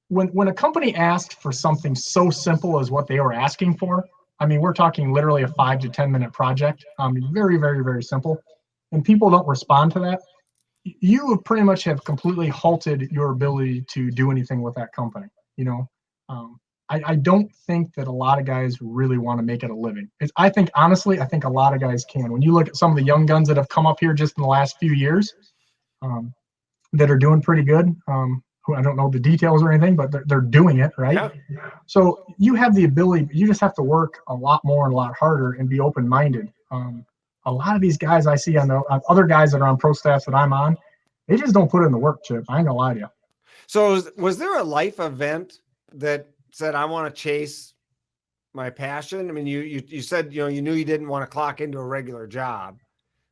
when a company asked for something so simple as what they were asking for, I mean, we're talking literally a 5 to 10 minute project, very, very, very simple, and people don't respond to that, you pretty much have completely halted your ability to do anything with that company. I don't think that a lot of guys really want to make it a living. I think a lot of guys can. When you look at some of the young guns that have come up here just in the last few years, that are doing pretty good, who I don't know the details or anything, but they're doing it, right? Yeah. So you have the ability, you just have to work a lot more and a lot harder and be open-minded. A lot of these guys I see on other guys that are on pro staffs that I'm on, they just don't put in the work, Chip. I ain't gonna lie to you. So was there a life event that said, I want to chase my passion? I mean, you said, you knew you didn't want to clock into a regular job.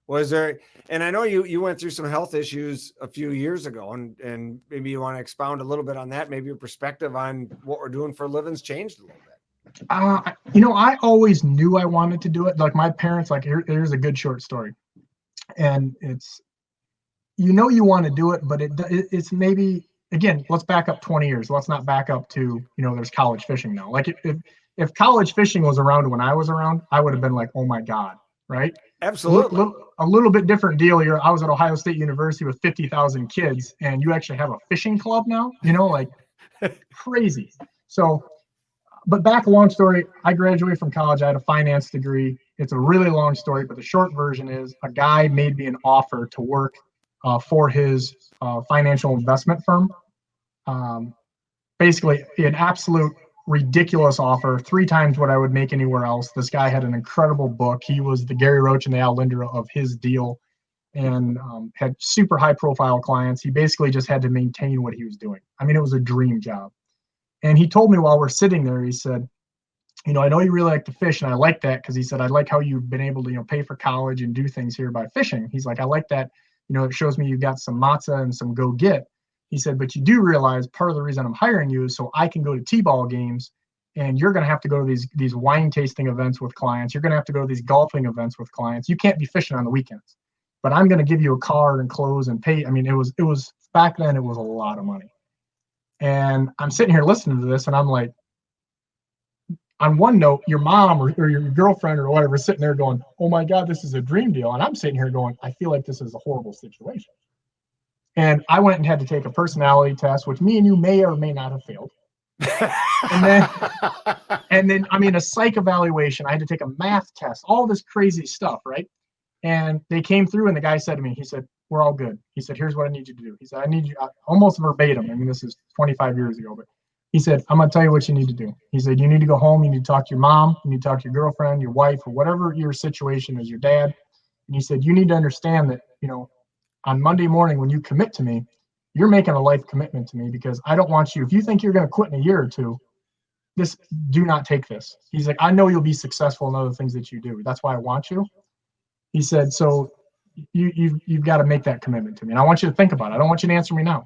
Was there, and I know you went through some health issues a few years ago, and maybe you want to expound a little bit on that. Maybe your perspective on what we're doing for a living's changed a little bit. I always knew I wanted to do it. Like, my parents, here's a good short story. And it's, you want to do it, but it's maybe, again, let's back up 20 years. Let's not back up to, there's college fishing now. Like, if college fishing was around when I was around, I would have been like, oh my God, right? Absolutely. A little bit different deal here. I was at Ohio State University with 50,000 kids, and you actually have a fishing club now, like crazy. So, but back, long story, I graduated from college. I had a finance degree. It's a really long story, but the short version is a guy made me an offer to work for his financial investment firm. Basically, an absolute ridiculous offer, 3 times what I would make anywhere else. This guy had an incredible book. He was the Gary Roach and the Lindner of his deal, and had super high profile clients. He basically just had to maintain what he was doing. I mean, it was a dream job. And he told me while we're sitting there, he said, I know you really like to fish, and I like that, because he said, I like how you've been able to, pay for college and do things here by fishing. He's like, I like that, it shows me you've got some matzah and some go get. He said, but you do realize part of the reason I'm hiring you is so I can go to T-ball games, and you're going to have to go to these wine tasting events with clients. You're going to have to go to these golfing events with clients. You can't be fishing on the weekends, but I'm going to give you a car and clothes and pay. I mean, it was back then, it was a lot of money. And I'm sitting here listening to this, and I'm like, on one note, your mom or your girlfriend or whatever is sitting there going, oh my God, this is a dream deal. And I'm sitting here going, I feel like this is a horrible situation. And I went and had to take a personality test, which me and you may or may not have failed. and then, I mean, a psych evaluation. I had to take a math test, all this crazy stuff, right? And they came through, and the guy said to me, he said, we're all good. He said, here's what I need you to do. He said, I need you, almost verbatim. I mean, this is 25 years ago, but he said, I'm going to tell you what you need to do. He said, you need to go home. You need to talk to your mom. You need to talk to your girlfriend, your wife, or whatever your situation is, your dad. And he said, you need to understand that, on Monday morning, when you commit to me, you're making a life commitment to me, because I don't want you, if you think you're going to quit in a year or two, do not take this. He's like, I know you'll be successful in other things that you do. That's why I want you. He said, so you've got to make that commitment to me. And I want you to think about it. I don't want you to answer me now.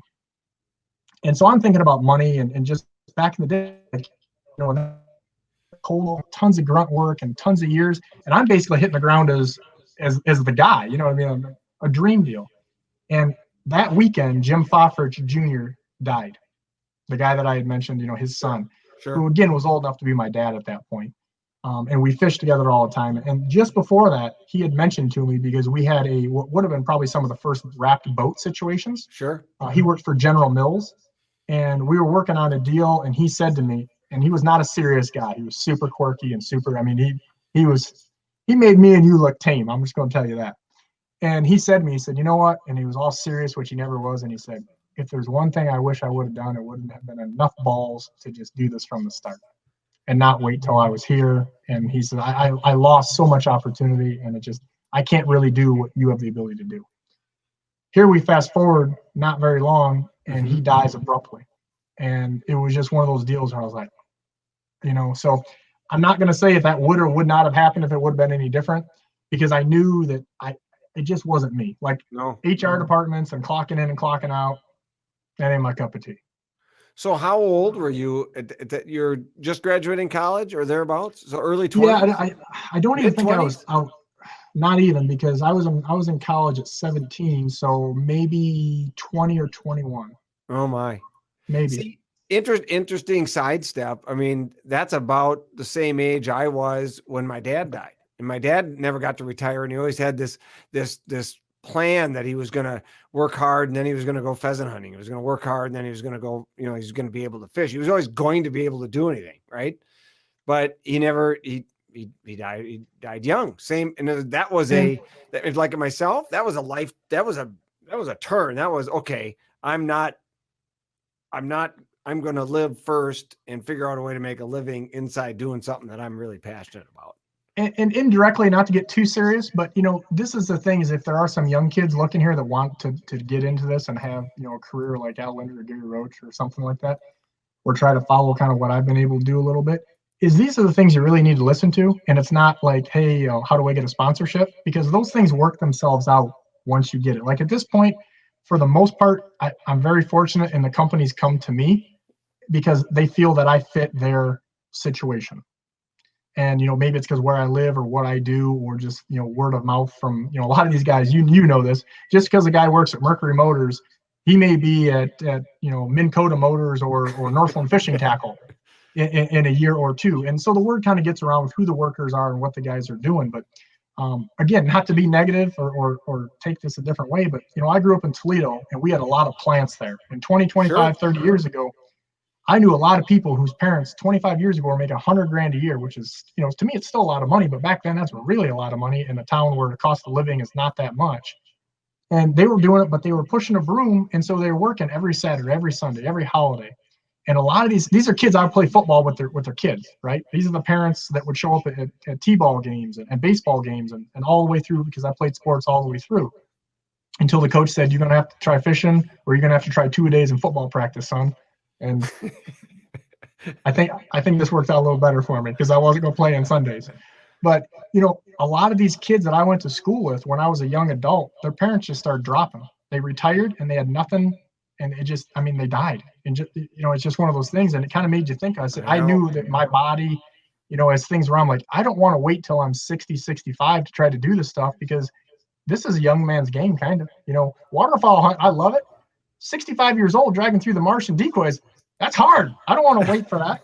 And so I'm thinking about money and just back in the day, like, tons of grunt work and tons of years. And I'm basically hitting the ground as the guy, you know what I mean? A dream deal. And that weekend, Jim Foffridge Jr. died. The guy that I had mentioned, his son, who again was old enough to be my dad at that point. And we fished together all the time. And just before that, he had mentioned to me, because we had what would have been probably some of the first wrapped boat situations. Sure. He worked for General Mills, and we were working on a deal. And he said to me, and he was not a serious guy. He was super quirky and super. I mean, he made me and you look tame. I'm just going to tell you that. And he said to me, he said, you know what? And he was all serious, which he never was. And he said, if there's one thing I wish I would have done, it wouldn't have been enough balls to just do this from the start and not wait till I was here. And he said, I lost so much opportunity, and I can't really do what you have the ability to do. Here we fast forward not very long, and he dies abruptly. And it was just one of those deals where I was like, so I'm not going to say if that would or would not have happened, if it would have been any different, because I knew that it just wasn't me. Like HR departments and clocking in and clocking out, that ain't my cup of tea. So how old were you? You're just graduating college or thereabouts? So early 20s? Yeah, I don't even think I was out. Not even, because I was in college at 17, so maybe 20 or 21. Oh my. Maybe. See, interesting sidestep. I mean, that's about the same age I was when my dad died. And my dad never got to retire, and he always had this plan that he was going to work hard, and then he was going to go pheasant hunting. He was going to work hard, and then he was going to go, he's going to be able to fish. He was always going to be able to do anything, right? But he never, he died young. Same. And that was like myself, that was a life, that was a turn. That was, okay, I'm going to live first and figure out a way to make a living inside doing something that I'm really passionate about. And indirectly, not to get too serious, but this is the thing, is if there are some young kids looking here that want to get into this and have a career like Lindner or Gary Roach or something like that, or try to follow kind of what I've been able to do a little bit, is these are the things you really need to listen to. And it's not like, hey, how do I get a sponsorship? Because those things work themselves out once you get it. Like at this point, for the most part, I'm very fortunate, and the companies come to me because they feel that I fit their situation. And, maybe it's because where I live or what I do, or just, word of mouth from, a lot of these guys, you know this, just because a guy works at Mercury Motors, he may be at Minn Kota Motors or Northland Fishing Tackle in a year or two. And so the word kind of gets around with who the workers are and what the guys are doing. But again, not to be negative or take this a different way, but, I grew up in Toledo, and we had a lot of plants there. And 20, 25, 30 years ago, I knew a lot of people whose parents 25 years ago were making $100,000 a year, which is, to me, it's still a lot of money, but back then that's really a lot of money in a town where the cost of living is not that much. And they were doing it, but they were pushing a broom. And so they were working every Saturday, every Sunday, every holiday. And a lot of these are kids I would play football with their kids, right? These are the parents that would show up at T-ball games and baseball games and all the way through, because I played sports all the way through, until the coach said, you're going to have to try fishing, or you're going to have to try 2 days in football practice, son. And I think this worked out a little better for me, because I wasn't going to play on Sundays. But, a lot of these kids that I went to school with when I was a young adult, their parents just started dropping. They retired and they had nothing. And they died. And just, it's just one of those things. And it kind of made you think. I knew that my body, as things were, I'm like, I don't want to wait till I'm 60, 65 to try to do this stuff, because this is a young man's game, kind of. Waterfowl hunt, I love it. 65 years old, dragging through the marsh and decoys, that's hard. I don't want to wait for that.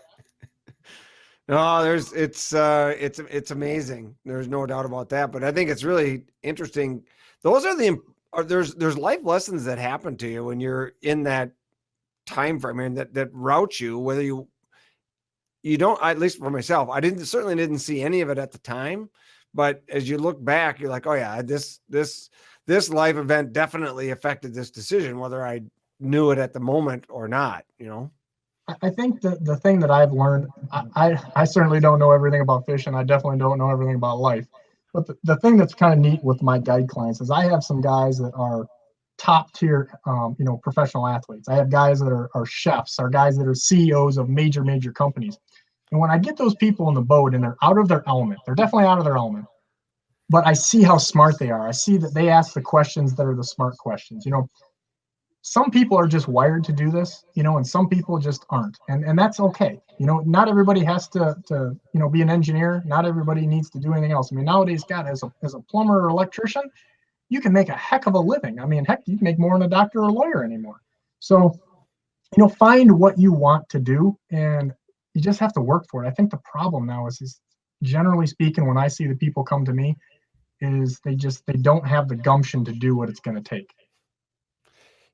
No, it's amazing. There's no doubt about that. But I think it's really interesting. Those are there's life lessons that happen to you when you're in that time frame, and that route you, whether you don't, at least for myself, I certainly didn't see any of it at the time. But as you look back, you're like, oh yeah, this life event definitely affected this decision, whether I knew it at the moment or not, I think the thing that I've learned, I certainly don't know everything about fishing. I definitely don't know everything about life. But the thing that's kind of neat with my guide clients is I have some guys that are top tier, professional athletes. I have guys that are chefs, or guys that are CEOs of major companies. And when I get those people in the boat and they're out of their element, they're definitely out of their element, but I see how smart they are. I see that they ask the questions that are the smart questions. Some people are just wired to do this, and some people just aren't. And that's okay. Not everybody has to be an engineer. Not everybody needs to do anything else. I mean, nowadays, God, as a plumber or electrician, you can make a heck of a living. I mean, heck, you can make more than a doctor or a lawyer anymore. So, find what you want to do, and you just have to work for it. I think the problem now is generally speaking, when I see the people come to me, is they don't have the gumption to do what it's going to take.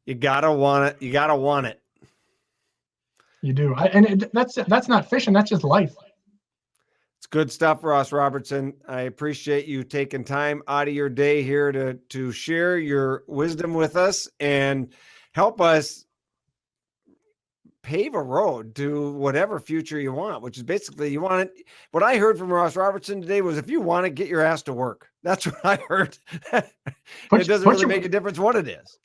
You gotta want it. You gotta want it. You do. That's not fishing. That's just life. It's good stuff, Ross Robertson. I appreciate you taking time out of your day here to share your wisdom with us and help us pave a road to whatever future you want, which is basically you want it. What I heard from Ross Robertson today was, if you want to, get your ass to work. That's what I heard. It doesn't really make a difference what it is.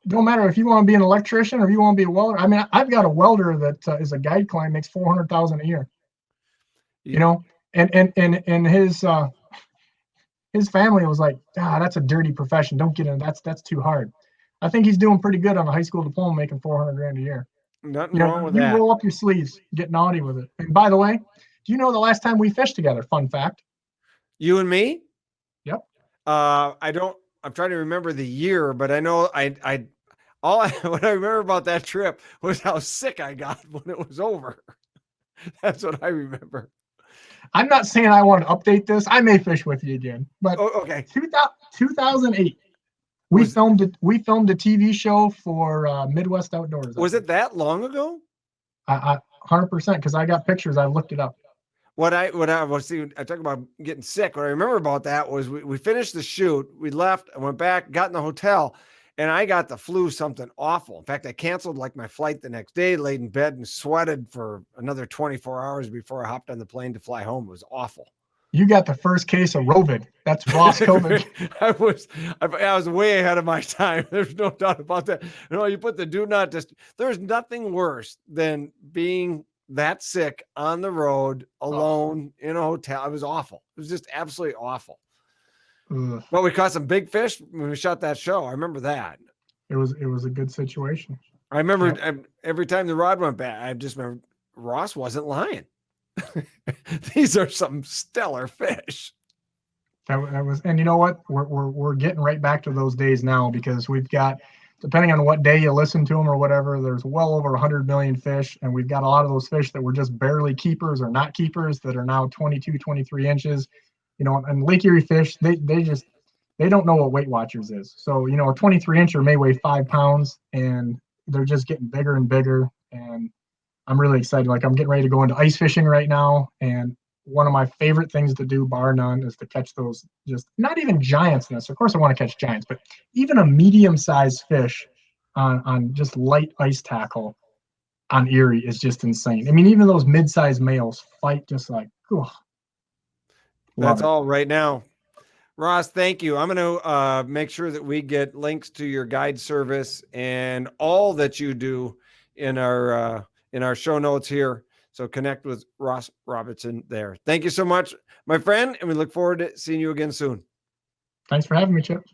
Don't matter if you want to be an electrician or if you want to be a welder. I mean, I've got a welder that is a guide client, makes $400,000 a year. And his family was like, that's a dirty profession. Don't get in. That's too hard. I think he's doing pretty good on a high school diploma, making $400,000 a year. Nothing wrong with that. You roll up your sleeves, get naughty with it. And by the way, do you know the last time we fished together? Fun fact. You and me? Yep. I'm trying to remember the year, but I know what I remember about that trip was how sick I got when it was over. That's what I remember. I'm not saying I want to update this. I may fish with you again, but okay. 2008. We filmed a TV show for Midwest Outdoors. Was it that long ago? 100%, because I got pictures. I looked it up. I talk about getting sick. What I remember about that was we finished the shoot. We left. I went back, got in the hotel, and I got the flu, something awful. In fact, I canceled my flight the next day, laid in bed and sweated for another 24 hours before I hopped on the plane to fly home. It was awful. You got the first case of Rovid. That's Ross COVID. I was way ahead of my time. There's no doubt about that. You put the do not just. There's nothing worse than being that sick on the road alone in a hotel. It was awful. It was just absolutely awful. Ugh. But we caught some big fish when we shot that show. I remember that. It was a good situation. I remember every time the rod went back, I just remember Ross wasn't lying. These are some stellar fish. That was, and you know what? We're getting right back to those days now, because we've got, depending on what day you listen to them or whatever, there's well over 100 million fish, and we've got a lot of those fish that were just barely keepers or not keepers that are now 22, 23 inches. And Lake Erie fish, they don't know what Weight Watchers is. So, a 23 incher may weigh 5 pounds, and they're just getting bigger and bigger. And I'm really excited. I'm getting ready to go into ice fishing right now. And one of my favorite things to do, bar none, is to catch those, just not even giants in this. Of course I want to catch giants, but even a medium-sized fish on just light ice tackle on Erie is just insane. I mean, even those mid-sized males fight just like, oh. That's all right now. Ross, thank you. I'm going to make sure that we get links to your guide service and all that you do in our show notes here. So connect with Ross Robertson there. Thank you so much, my friend, and we look forward to seeing you again soon. Thanks for having me, Chip.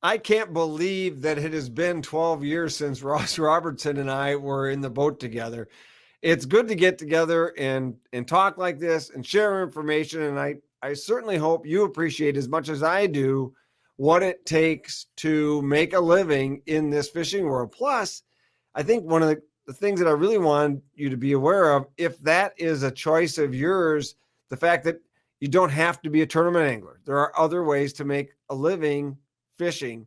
I can't believe that it has been 12 years since Ross Robertson and I were in the boat together. It's good to get together and talk like this and share information. And I certainly hope you appreciate as much as I do what it takes to make a living in this fishing world. Plus, I think one of the things that I really want you to be aware of, if that is a choice of yours, the fact that you don't have to be a tournament angler. There are other ways to make a living fishing,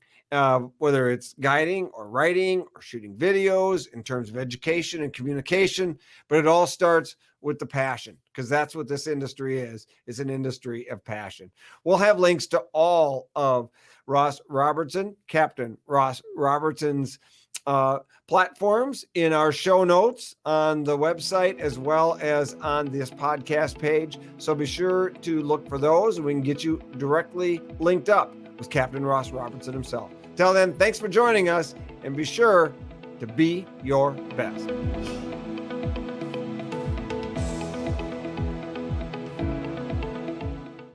whether it's guiding or writing or shooting videos in terms of education and communication, but it all starts with the passion, because that's what this industry is. It's an industry of passion. We'll have links to all of Ross Robertson, Captain Ross Robertson's platforms in our show notes on the website, as well as on this podcast page. So be sure to look for those, and we can get you directly linked up with Captain Ross Robertson himself. Till then, thanks for joining us, and be sure to be your best.